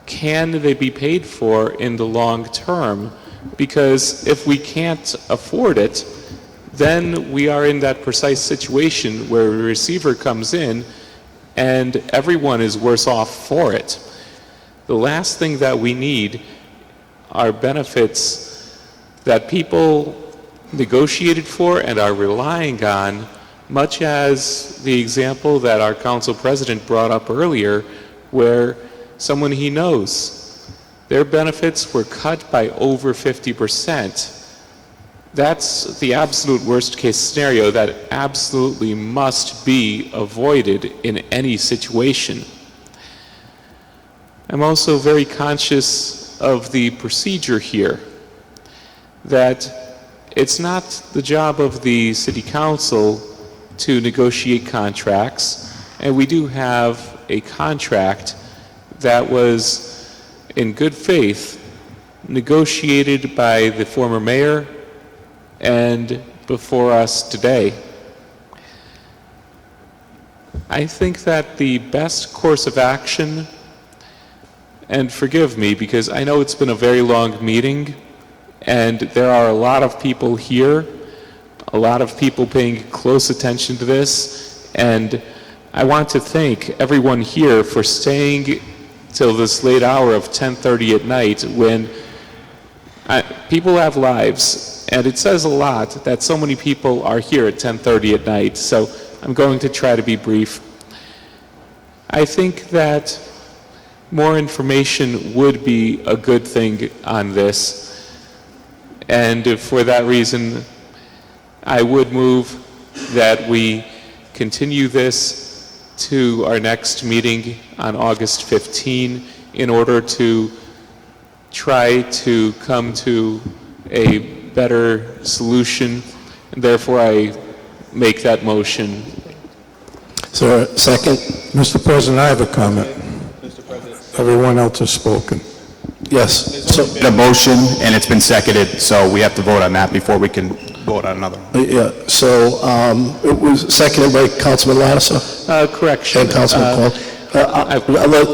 can they be paid for in the long term? Because if we can't afford it, then we are in that precise situation where a receiver comes in and everyone is worse off for it. The last thing that we need are benefits that people negotiated for and are relying on, much as the example that our council president brought up earlier, where someone he knows, their benefits were cut by over 50%. That's the absolute worst case scenario that absolutely must be avoided in any situation. I'm also very conscious of the procedure here, that it's not the job of the city council to negotiate contracts, and we do have a contract that was in good faith negotiated by the former mayor and before us today. I think that the best course of action, and forgive me because I know it's been a very long meeting and there are a lot of people here, a lot of people paying close attention to this, and I want to thank everyone here for staying till this late hour of 10:30 at night when people have lives, and it says a lot that so many people are here at 10:30 at night, so I'm going to try to be brief. I think that more information would be a good thing on this, and for that reason, I would move that we continue this to our next meeting on August 15 in order to try to come to a better solution, and therefore I make that motion. Is there a second? Mr. President, I have a comment. Everyone else has spoken. Yes. So, The motion, and it's been seconded, so we have to vote on that before we can vote on another one. yeah, so it was seconded by Councilman Lattiser Correction. and Councilman Cole.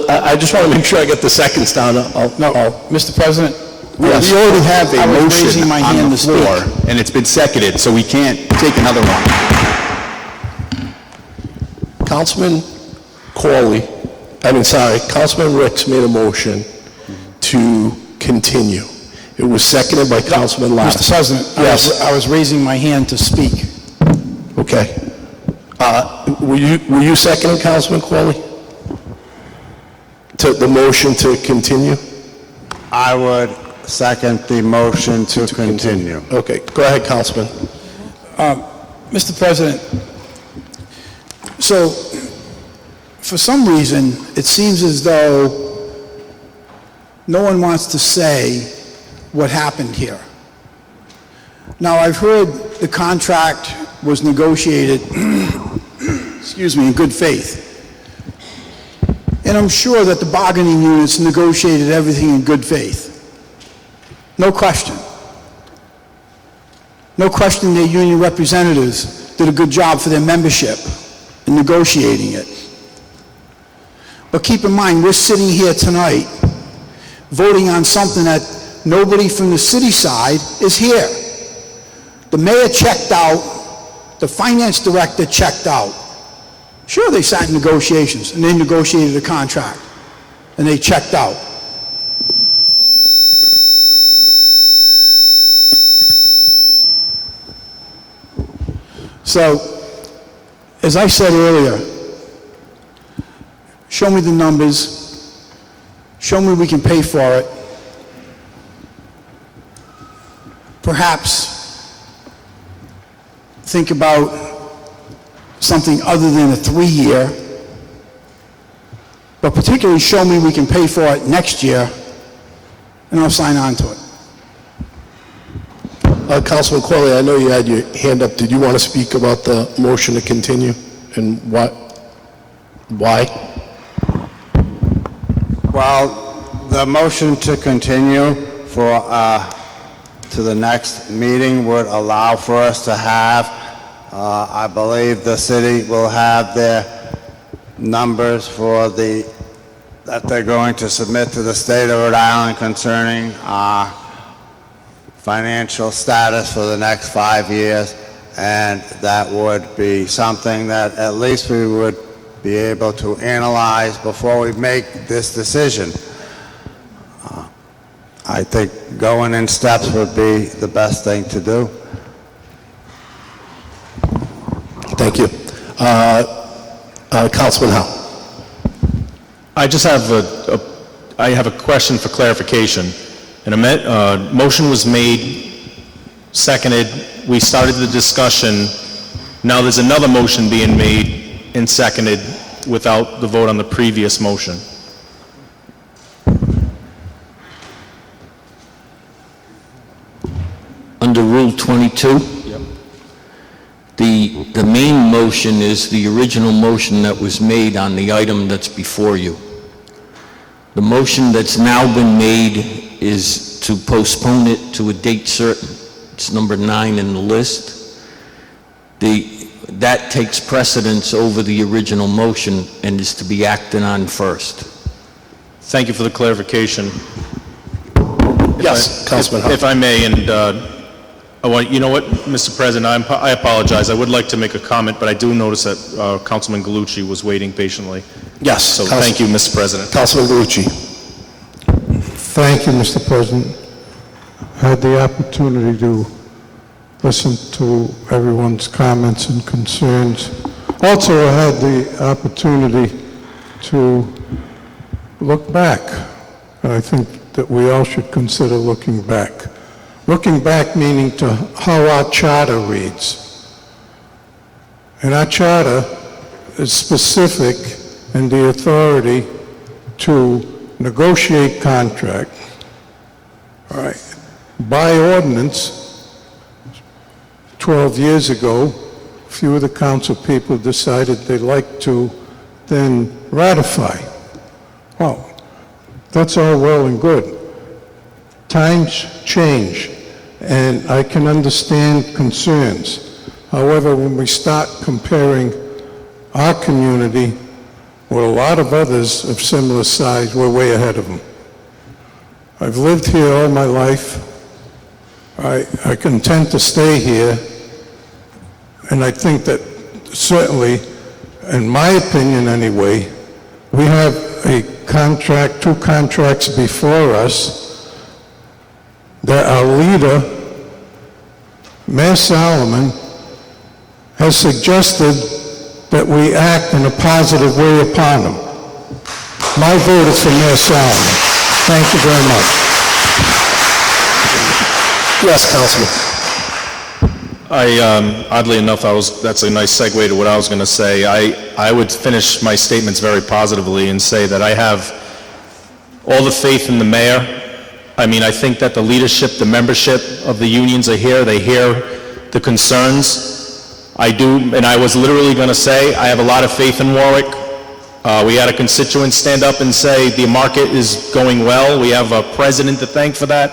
I just want to make sure I get the seconds down. Mr. President, Yes. We already have I a was motion raising my on hand the to speak. floor, and it's been seconded, so we can't take another one. Councilman Councilman Ricks made a motion to continue. It was seconded by Councilman Lattiser. Mr. President, Yes. I was raising my hand to speak. Okay. Were you seconding, Councilman Corley? To the motion to continue? I would second the motion to continue. Okay, go ahead, Councilman. Mr. President, so for some reason, it seems as though no one wants to say what happened here. Now, I've heard the contract was negotiated, excuse me, in good faith. And I'm sure that the bargaining units negotiated everything in good faith. No question. No question their union representatives did a good job for their membership in negotiating it. But keep in mind, we're sitting here tonight voting on something that nobody from the city side is here. The mayor checked out, the finance director checked out. Sure, they sat in negotiations, and they negotiated a contract, and they checked out. So, as I said earlier, show me the numbers, show me we can pay for it. Perhaps think about something other than a 3-year, but particularly show me we can pay for it next year, and I'll sign on to it. Councilman Corley, I know you had your hand up. Did you want to speak about the motion to continue and what? Why? Well, the motion to continue for, to the next meeting would allow for us to have, I believe the city will have their numbers for that they're going to submit to the state of Rhode Island concerning financial status for the next 5 years, and that would be something that at least we would be able to analyze before we make this decision. I think going in steps would be the best thing to do. Thank you. Councilman Howe. I just have a question for clarification. A motion was made, seconded, we started the discussion, now there's another motion being made and seconded without the vote on the previous motion. Under Rule 22, the main motion is the original motion that was made on the item that's before you. The motion that's now been made is to postpone it to a date certain. It's number 9 in the list. That takes precedence over the original motion and is to be acted on first. Thank you for the clarification. Yes, Councilman Howe. If I may, and you know what, Mr. President, I apologize. I would like to make a comment, but I do notice that Councilman Galucci was waiting patiently. Yes. So thank you, Mr. President. Councilman Galucci. Thank you, Mr. President. I had the opportunity to listen to everyone's comments and concerns. Also, I had the opportunity to look back. And I think that we all should consider looking back. Looking back meaning to how our charter reads. And our charter is specific in the authority to negotiate contract, all right, by ordinance. 12 years ago, a few of the council people decided they'd like to then ratify. Well, that's all well and good. Times change, and I can understand concerns. However, when we start comparing our community with a lot of others of similar size, we're way ahead of them. I've lived here all my life. I intend to stay here, and I think that certainly, in my opinion anyway, we have a contract, 2 contracts before us that our leader, Mayor Solomon, has suggested that we act in a positive way upon them. My vote is for Mayor Solomon. Thank you very much. Yes, Councilman. Oddly enough, that's a nice segue to what I was going to say. I would finish my statements very positively and say that I have all the faith in the mayor. I mean, I think that the leadership, the membership of the unions are here. They hear the concerns. I do, and I was literally going to say, I have a lot of faith in Warwick. We had a constituent stand up and say the market is going well. We have a president to thank for that.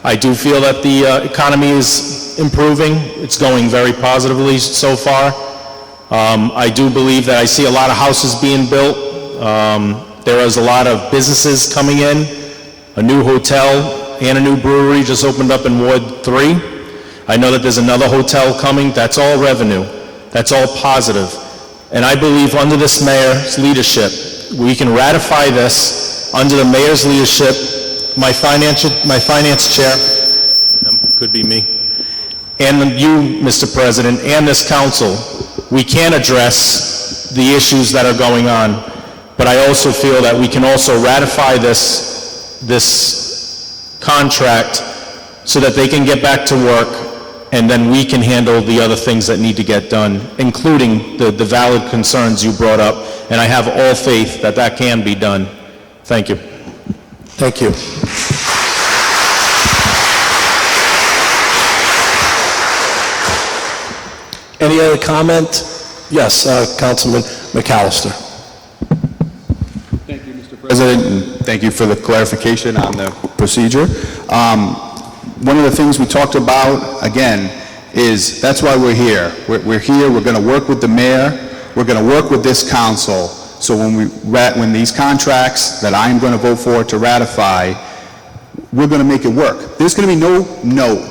I do feel that the economy is improving. It's going very positively so far. I do believe that I see a lot of houses being built. There is a lot of businesses coming in, a new hotel and a new brewery just opened up in Ward 3. I know that there's another hotel coming. That's all revenue. That's all positive. And I believe under this mayor's leadership, we can ratify this under the mayor's leadership, my finance chair, could be me, and you, Mr. President, and this council, we can address the issues that are going on. But I also feel that we can also ratify this contract so that they can get back to work, and then we can handle the other things that need to get done, including the valid concerns you brought up, and I have all faith that that can be done. Thank you. Thank you. Any other comment? Yes, Councilman McAllister. Thank you, Mr. President, and thank you for the clarification on the procedure. One of the things we talked about, again, is that's why we're here. We're here, we're going to work with the mayor, we're going to work with this council, so when these contracts that I'm going to vote for to ratify, we're going to make it work. There's going to be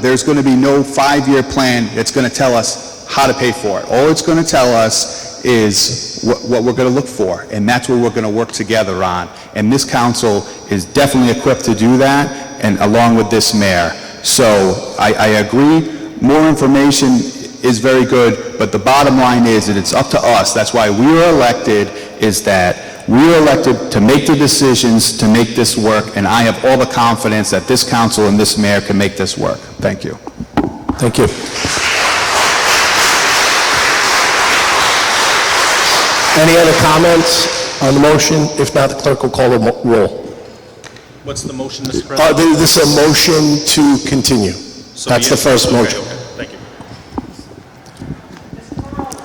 there's going to be no 5-year plan that's going to tell us how to pay for it. All it's going to tell us is what we're going to look for, and that's what we're going to work together on. And this council is definitely equipped to do that, and along with this mayor. So I agree, more information is very good, but the bottom line is that it's up to us. That's why we were elected, is that we were elected to make the decisions to make this work, and I have all the confidence that this council and this mayor can make this work. Thank you. Thank you. Any other comments on the motion? If not, the clerk will call the roll. What's the motion, Mr. President? This is a motion to continue. That's the first motion. Okay, thank you.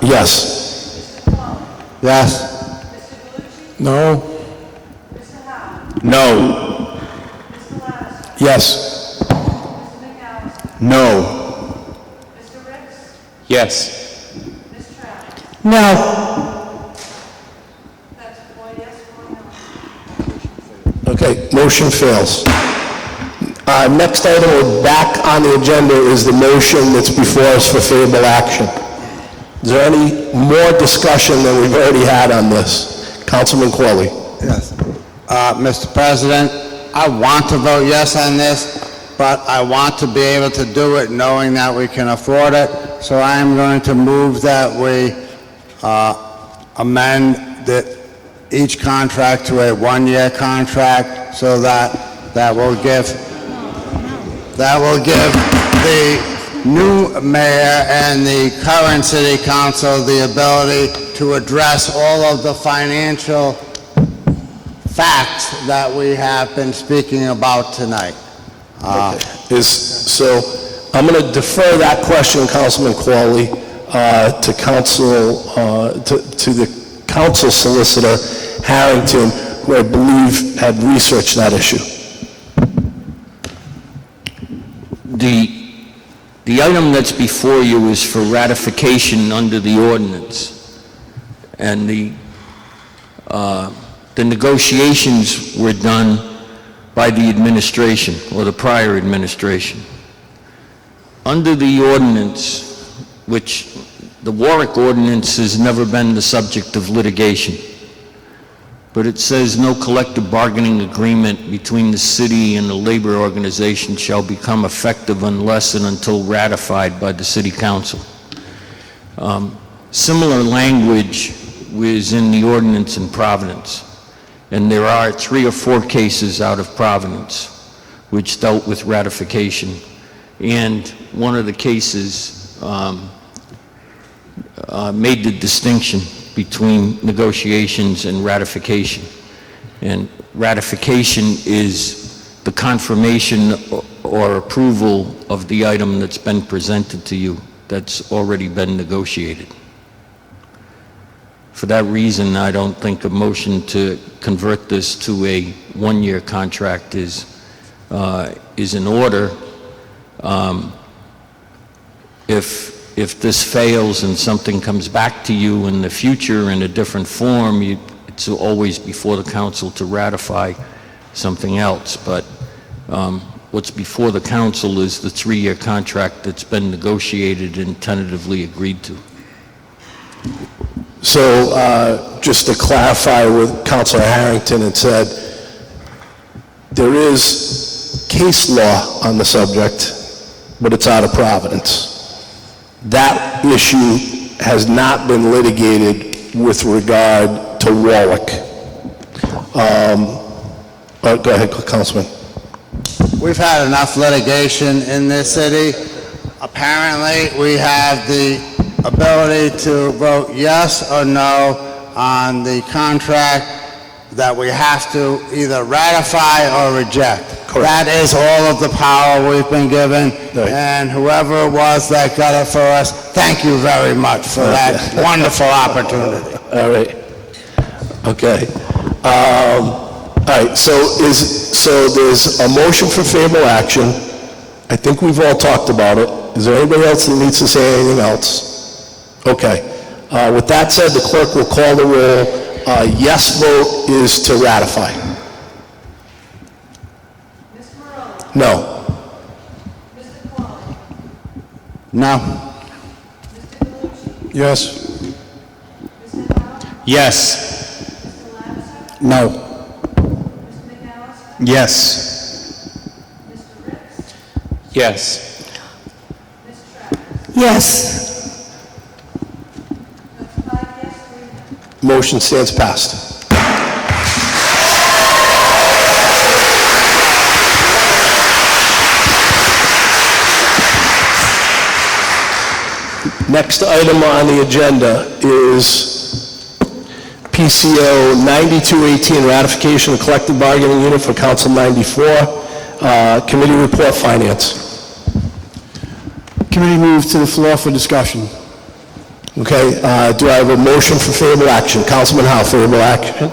Yes. Yes. No? No. Yes. No. Yes. No. Okay, motion fails. Next item, we're back on the agenda, is the motion that's before us for favorable action. Is there any more discussion than we've already had on this? Councilman Corley. Yes. Mr. President, I want to vote yes on this, but I want to be able to do it knowing that we can afford it. So I am going to move that we amend each contract to a one-year contract, so that will give the new mayor and the current city council the ability to address all of the financial facts that we have been speaking about tonight. So I'm going to defer that question, Councilman Corley, to the council solicitor, Harrington, who I believe had researched that issue. The item that's before you is for ratification under the ordinance. And the negotiations were done by the administration, or the prior administration. Under the ordinance, which the Warwick ordinance has never been the subject of litigation, but it says no collective bargaining agreement between the city and the labor organization shall become effective unless and until ratified by the city council. Similar language was in the ordinance in Providence, and there are 3 or 4 cases out of Providence which dealt with ratification, and one of the cases made the distinction between negotiations and ratification. And ratification is the confirmation or approval of the item that's been presented to you, that's already been negotiated. For that reason, I don't think a motion to convert this to a one-year contract is in order. If this fails and something comes back to you in the future in a different form, it It's always before the council to ratify something else, but what's before the council is the 3-year contract that's been negotiated and tentatively agreed to. So, just to clarify with Councilor Harrington, it said, there is case law on the subject, but it's out of Providence. That issue has not been litigated with regard to Warwick. Go ahead, Councilman. We've had enough litigation in this city. Apparently, we have the ability to vote yes or no on the contract that we have to either ratify or reject. Correct. That is all of the power we've been given, and whoever it was that got it for us, thank you very much for that wonderful opportunity. All right. Okay. All right, so there's a motion for favorable action. I think we've all talked about it. Is there anybody else that needs to say anything else? Okay. With that said, the clerk will call the roll. Yes vote is to ratify. No. No. Yes. Yes. No. Yes. Yes. Yes. Motion stands passed. Next item on the agenda is PCO 9218, ratification of collective bargaining unit for Council 94, committee report finance. Committee moves to the floor for discussion. Okay, do I have a motion for favorable action? Councilman Howe, favorable action.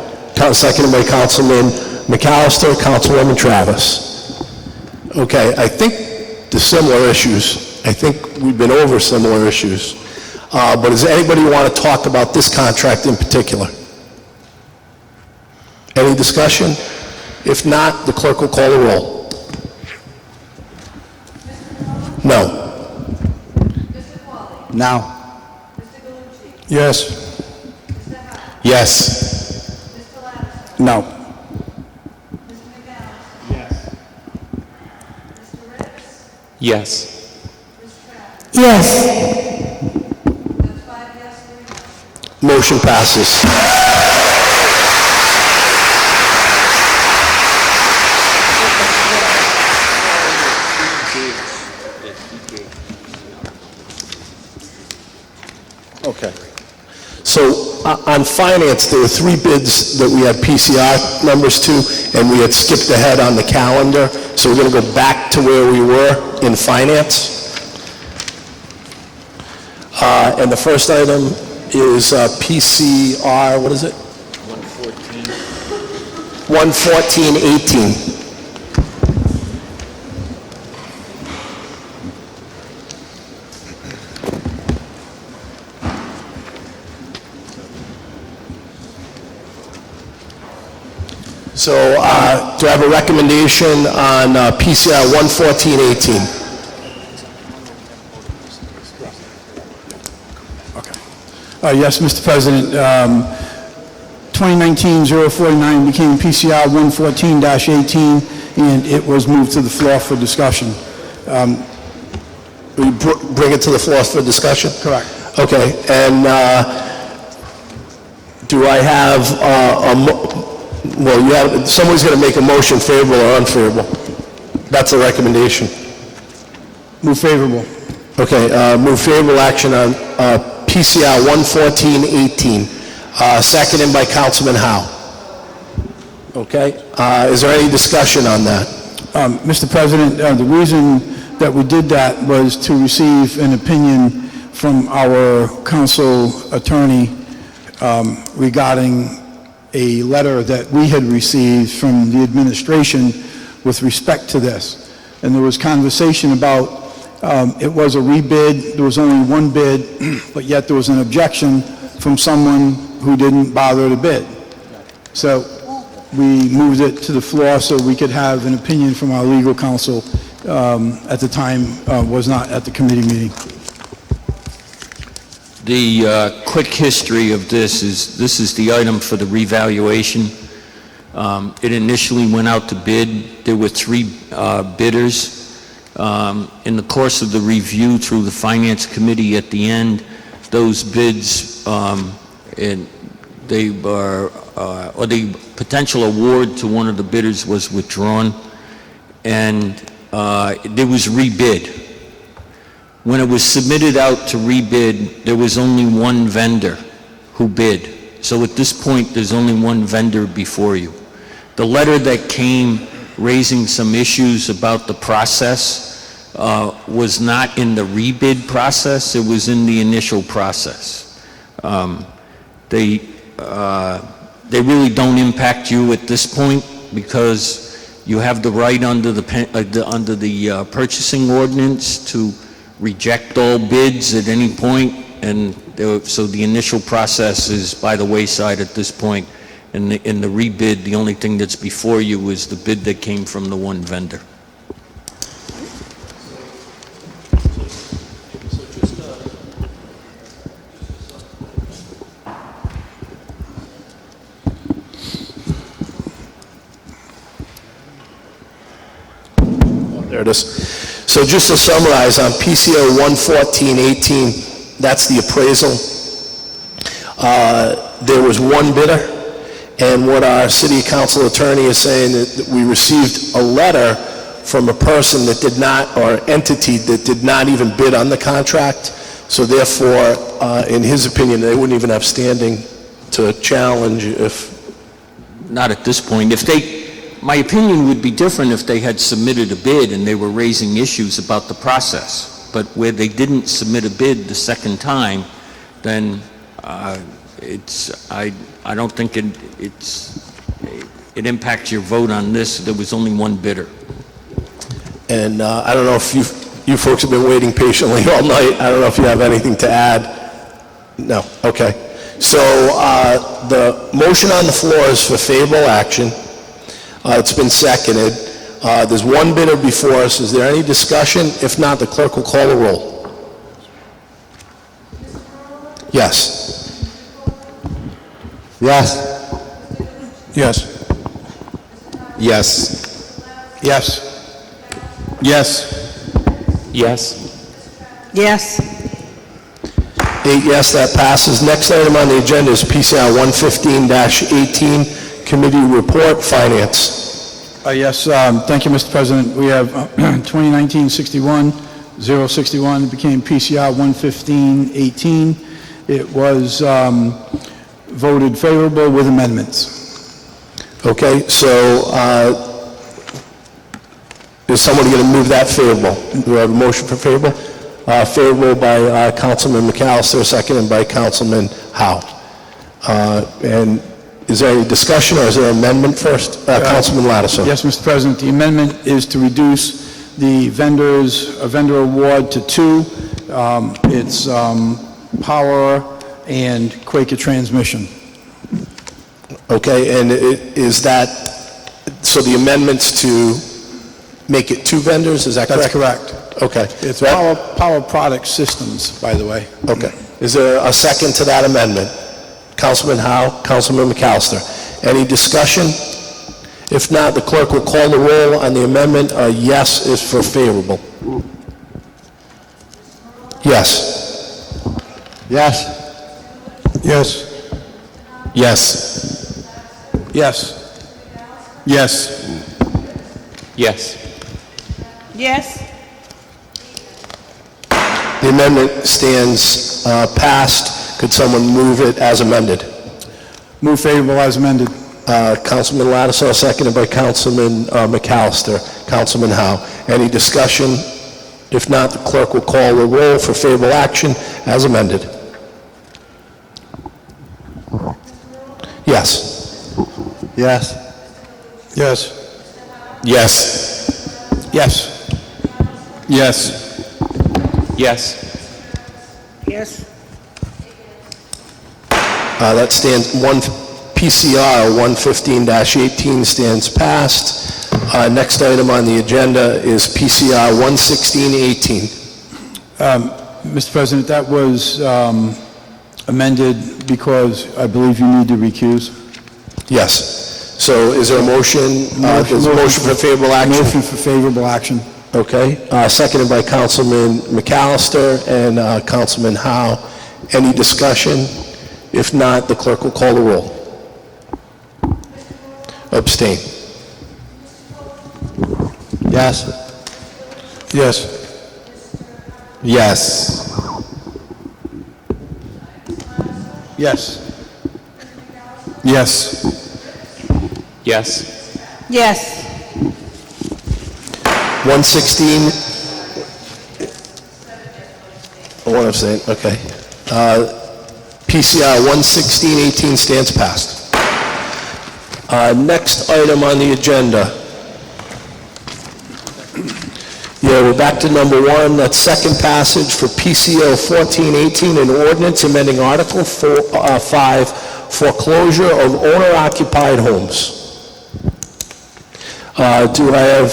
Seconded by Councilman McAllister, Councilwoman Travis. Okay, I think the similar issues. I think we've been over similar issues. But does anybody want to talk about this contract in particular? Any discussion? If not, the clerk will call the roll. No. No. Yes. Yes. No. Yes. Yes. Motion passes. Okay. So on finance, there were 3 bids that we had PCR numbers to, and we had skipped ahead on the calendar. So we're going to go back to where we were in finance. And the first item is PCR, what is it? 11418. So, do I have a recommendation on PCR 11418? Yes, Mr. President. 2019-049 became PCR 114-18, and it was moved to the floor for discussion. We bring it to the floor for discussion? Correct. Okay, and do I have somebody's going to make a motion favorable or unfavorable? That's the recommendation. Move favorable. Okay, move favorable action on PCR 11418, seconded by Councilman Howe. Okay, is there any discussion on that? Mr. President, the reason that we did that was to receive an opinion from our council attorney regarding a letter that we had received from the administration with respect to this. And there was conversation about it was a rebid, there was only one bid, but yet there was an objection from someone who didn't bother to bid. So we moved it to the floor so we could have an opinion from our legal counsel. At the time, was not at the committee meeting. The quick history of this is the item for the revaluation. It initially went out to bid. There were 3 bidders. In the course of the review through the Finance Committee at the end, those bids, they were, or the potential award to one of the bidders was withdrawn, and there was rebid. When it was submitted out to rebid, there was only one vendor who bid. So at this point, there's only one vendor before you. The letter that came raising some issues about the process was not in the rebid process, it was in the initial process. They really don't impact you at this point because you have the right under the purchasing ordinance to reject all bids at any point, and so the initial process is by the wayside at this point. In the rebid, the only thing that's before you is the bid that came from the one vendor. There it is. So just to summarize, on PCO 11418, that's the appraisal. There was one bidder, and what our city council attorney is saying that we received a letter from a person that did not, or entity that did not even bid on the contract. So therefore, in his opinion, they wouldn't even have standing to challenge if... Not at this point. My opinion would be different if they had submitted a bid and they were raising issues about the process. But where they didn't submit a bid the second time, then I don't think it impacts your vote on this. There was only one bidder. And I don't know if you folks have been waiting patiently all night. I don't know if you have anything to add. No, okay. So the motion on the floor is for favorable action. It's been seconded. There's one bidder before us. Is there any discussion? If not, the clerk will call the roll. Yes. Yes. Yes. Yes. Yes. Yes. Yes. Yes. 8 yes, that passes. Next item on the agenda is PCR 115-18, Committee Report, Finance. Yes, thank you, Mr. President. We have 2019-61-061, it became PCR 115-18. It was voted favorable with amendments. Okay, so is somebody going to move that favorable? Do we have a motion for favorable? Favorable by Councilman McAllister, seconded by Councilman Howe. And is there any discussion, or is there an amendment first? Councilman Lattiser. Yes, Mr. President, the amendment is to reduce the vendor award to 2. It's Power and Quaker Transmission. Okay, and is that, so the amendment's to make it 2 vendors, is that correct? That's correct. Okay. It's Power Product Systems, by the way. Okay. Is there a second to that amendment? Councilman Howe, Councilman McAllister. Any discussion? If not, the clerk will call the roll on the amendment. Yes is for favorable. Yes. Yes. Yes. Yes. Yes. Yes. Yes. Yes. The amendment stands passed. Could someone move it as amended? Move favorable as amended. Councilman Lattiser, seconded by Councilman McAllister. Councilman Howe. Any discussion? If not, the clerk will call the roll for favorable action as amended. Yes. Yes. Yes. Yes. Yes. Yes. Yes. Yes. That stands PCR 115-18 stands passed. Next item on the agenda is PCR 116-18. Mr. President, that was amended because I believe you need to recuse. Yes. So is there a motion? There's a motion for favorable action? Motion for favorable action. Okay. Seconded by Councilman McAllister and Councilman Howe. Any discussion? If not, the clerk will call the roll. Abstain. Yes. Yes. Yes. Yes. Yes. Yes. Yes. 116. One abstain, okay. PCR 116-18 stands passed. Next item on the agenda. Yeah, we're back to number one. That's second passage for PCO 1418, an ordinance amending Article 5, foreclosure of owner-occupied homes. Do I have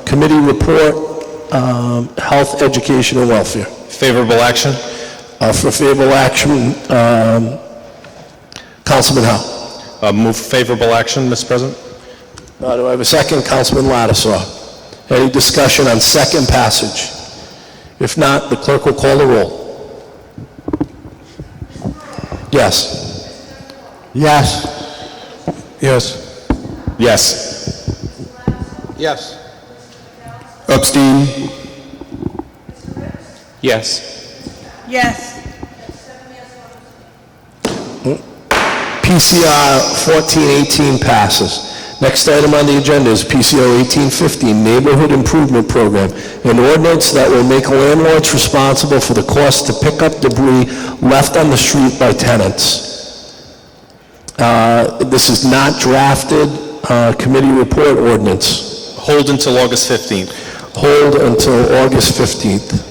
committee report, health, education, and welfare? Favorable action? For favorable action, Councilman Howe. Move favorable action, Mr. President? Do I have a second? Councilman Lattisaw. Any discussion on second passage? If not, the clerk will call the roll. Yes. Yes. Yes. Yes. Yes. Abstain. Yes. Yes. PCR 1418 passes. Next item on the agenda is PCO 1815, Neighborhood Improvement Program, an ordinance that will make landlords responsible for the cost to pick up debris left on the street by tenants. This is not drafted. Committee report ordinance. Hold until August 15th. Hold until August 15th.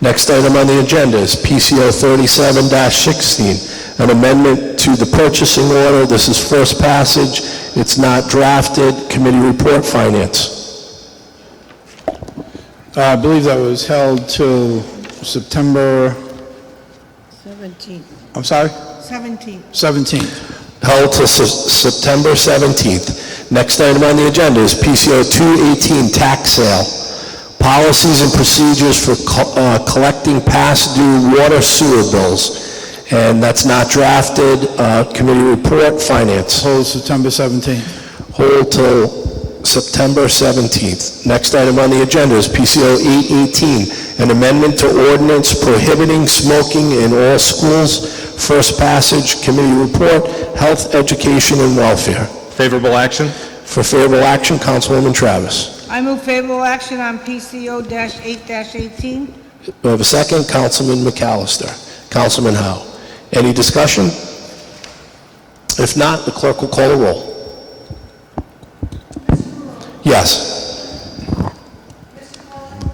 Next item on the agenda is PCO 37-16, an amendment to the purchasing order. This is first passage. It's not drafted. Committee report, finance. I believe that was held till September, 17. I'm sorry, 17. 17th. Held till September 17th. Next item on the agenda is PCO 218, tax sale. Policies and procedures for collecting past due water sewer bills. And that's not drafted. Committee report, finance. Hold September 17th. Hold till September 17th. Next item on the agenda is PCO 818, an amendment to ordinance prohibiting smoking in all schools. First passage, committee report, health, education, and welfare. Favorable action? For favorable action, Councilwoman Travis. I move favorable action on PCO-8-18. Do I have a second? Councilman McAllister. Councilman Howe. Any discussion? If not, the clerk will call the roll. Yes.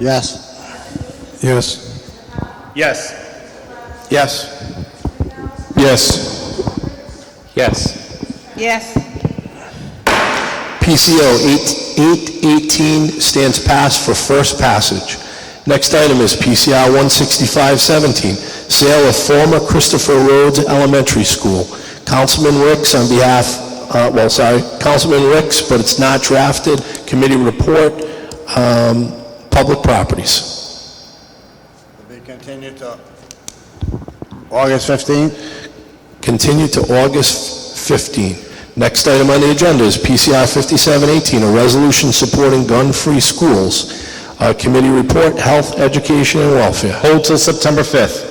Yes. Yes. Yes. Yes. Yes. Yes. Yes. PCO 818 stands passed for first passage. Next item is PCR 165-17, sale of former Christopher Rhodes Elementary School. Councilman Ricks on behalf, Councilman Ricks, but it's not drafted. Committee report, public properties. Will be continued to August 15th? Continue to August 15. Next item on the agenda is PCR 5718, a resolution supporting gun-free schools. Committee report, health, education, and welfare. Hold till September 5th.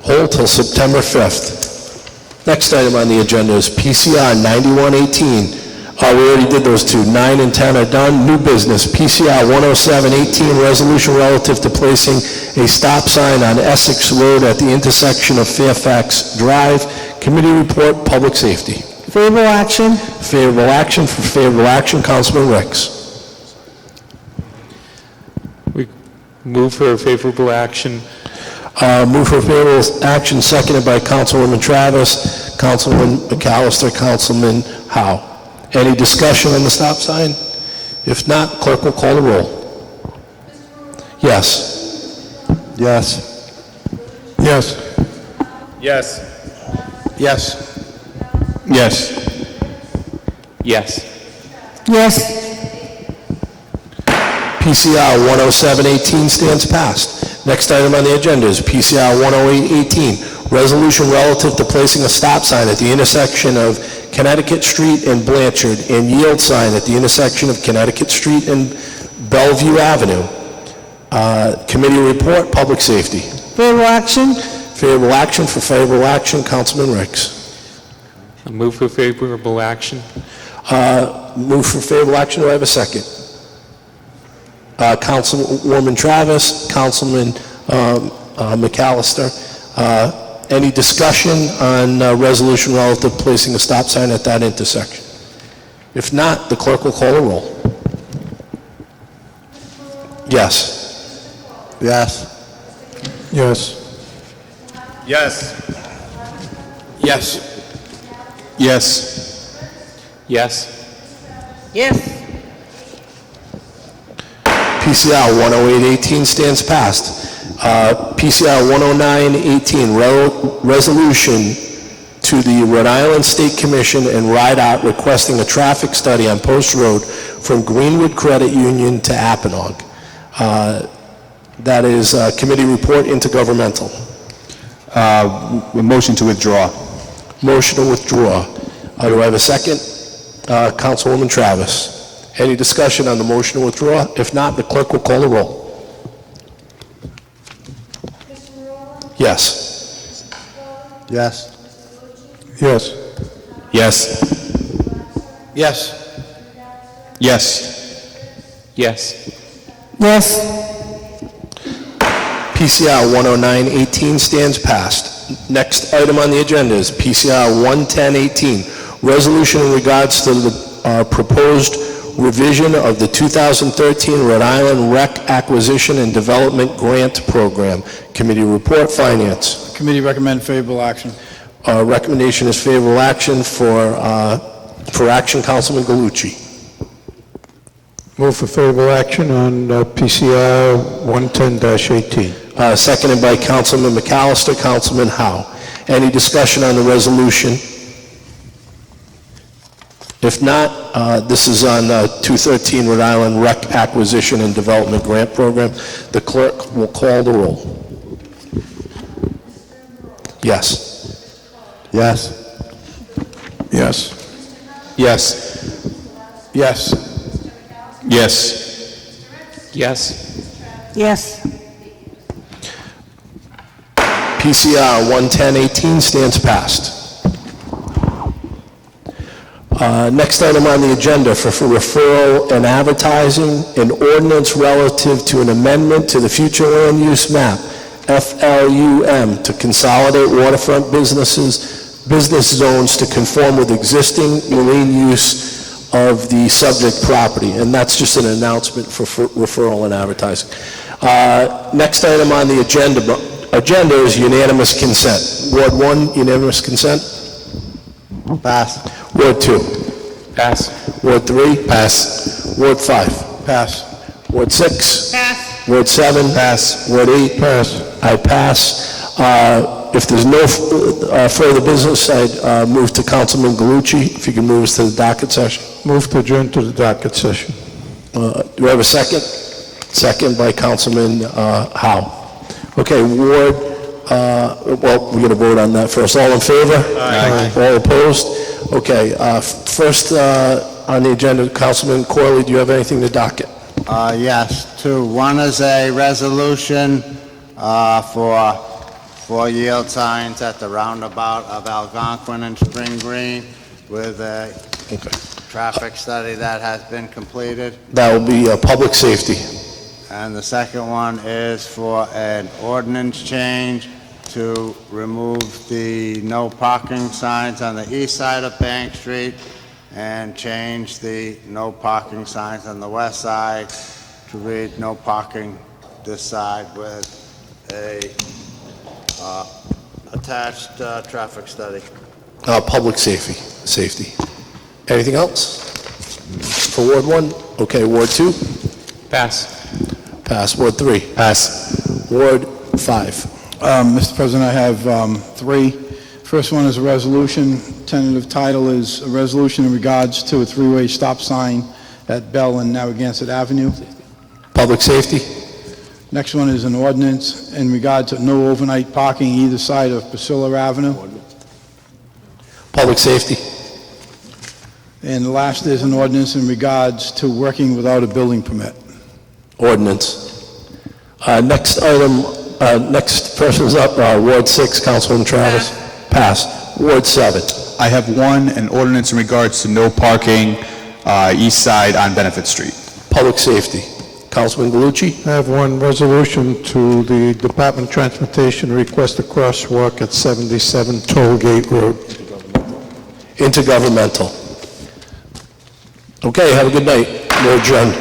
Hold till September 5th. Next item on the agenda is PCR 9118. We already did those two. 9 and 10 are done. New business, PCR 10718, resolution relative to placing a stop sign on Essex Road at the intersection of Fairfax Drive. Committee report, public safety. Favorable action? Favorable action. For favorable action, Councilman Ricks. We move for favorable action. Move for favorable action, seconded by Councilwoman Travis, Councilman McAllister, Councilman Howe. Any discussion on the stop sign? If not, clerk will call the roll. Yes. Yes. Yes. Yes. Yes. Yes. Yes. Yes. PCR 10718 stands passed. Next item on the agenda is PCR 10818, resolution relative to placing a stop sign at the intersection of Connecticut Street and Blanchard and yield sign at the intersection of Connecticut Street and Bellevue Avenue. Committee report, public safety. Favorable action? Favorable action. For favorable action, Councilman Ricks. I move for favorable action. Move for favorable action. Do I have a second? Councilwoman Travis, Councilman McAllister. Any discussion on resolution relative to placing a stop sign at that intersection? If not, the clerk will call the roll. Yes. Yes. Yes. Yes. Yes. Yes. Yes. Yes. PCR 10818 stands passed. PCR 10918, resolution to the Rhode Island State Commission and RIDOT requesting a traffic study on Post Road from Greenwood Credit Union to Apponaug. That is committee report, intergovernmental. Motion to withdraw. Motion to withdraw. Do I have a second? Councilwoman Travis. Any discussion on the motion to withdraw? If not, the clerk will call the roll. Yes. Yes. Yes. Yes. Yes. Yes. Yes. Yes. PCR 10918 stands passed. Next item on the agenda is PCR 11018, resolution in regards to the proposed revision of the 2013 Rhode Island Rec Acquisition and Development Grant Program. Committee report, finance. Committee recommend favorable action. Recommendation is favorable action for action, Councilman Galucci. Move for favorable action on PCR 110-18. Seconded by Councilman McAllister, Councilman Howe. Any discussion on the resolution? If not, this is on 213 Rhode Island Rec Acquisition and Development Grant Program. The clerk will call the roll. Yes. Yes. Yes. Yes. Yes. Yes. Yes. Yes. PCR 11018 stands passed. Next item on the agenda for referral and advertising, an ordinance relative to an amendment to the future land use map, FLUM, to consolidate waterfront business zones to conform with existing marine use of the subject property. And that's just an announcement for referral and advertising. Next item on the agenda is unanimous consent. Ward 1, unanimous consent? Pass. Ward 2? Pass. Ward 3? Pass. Ward 5? Pass. Ward 6? Pass. Ward 7? Pass. Ward 8? Pass. I pass. If there's no further business, I'd move to Councilman Galucci, if you can move us to the docket session. Move to adjourn to the docket session. Do I have a second? Second by Councilman Howe. Okay, Ward, well, we're going to vote on that first. All in favor? Aye. All opposed? Okay, first on the agenda, Councilman Corley, do you have anything to docket? Yes, two. One is a resolution for yield signs at the roundabout of Algonquin and Spring Green with a traffic study that has been completed. That will be public safety. And the second one is for an ordinance change to remove the no parking signs on the east side of Bank Street and change the no parking signs on the west side to read no parking this side with a Attached traffic study. Public safety. Anything else? For Ward 1? Okay, Ward 2? Pass. Pass. Ward 3? Pass. Ward 5? Mr. President, I have three. First one is a resolution. Tentative title is a resolution in regards to a three-way stop sign at Bell and Narragansett Avenue. Public safety? Next one is an ordinance in regard to no overnight parking either side of Priscilla Avenue. Public safety? And the last is an ordinance in regards to working without a building permit. Ordinance. Next item, next person's up, Ward 6, Councilman Travis. Pass. Ward 7. I have one, an ordinance in regards to no parking east side on Benefit Street. Public safety. Councilman Galucci? I have one resolution to the Department of Transportation to request a crosswalk at 77 Toll Gate Road. Intergovernmental. Okay, have a good night. We're adjourned.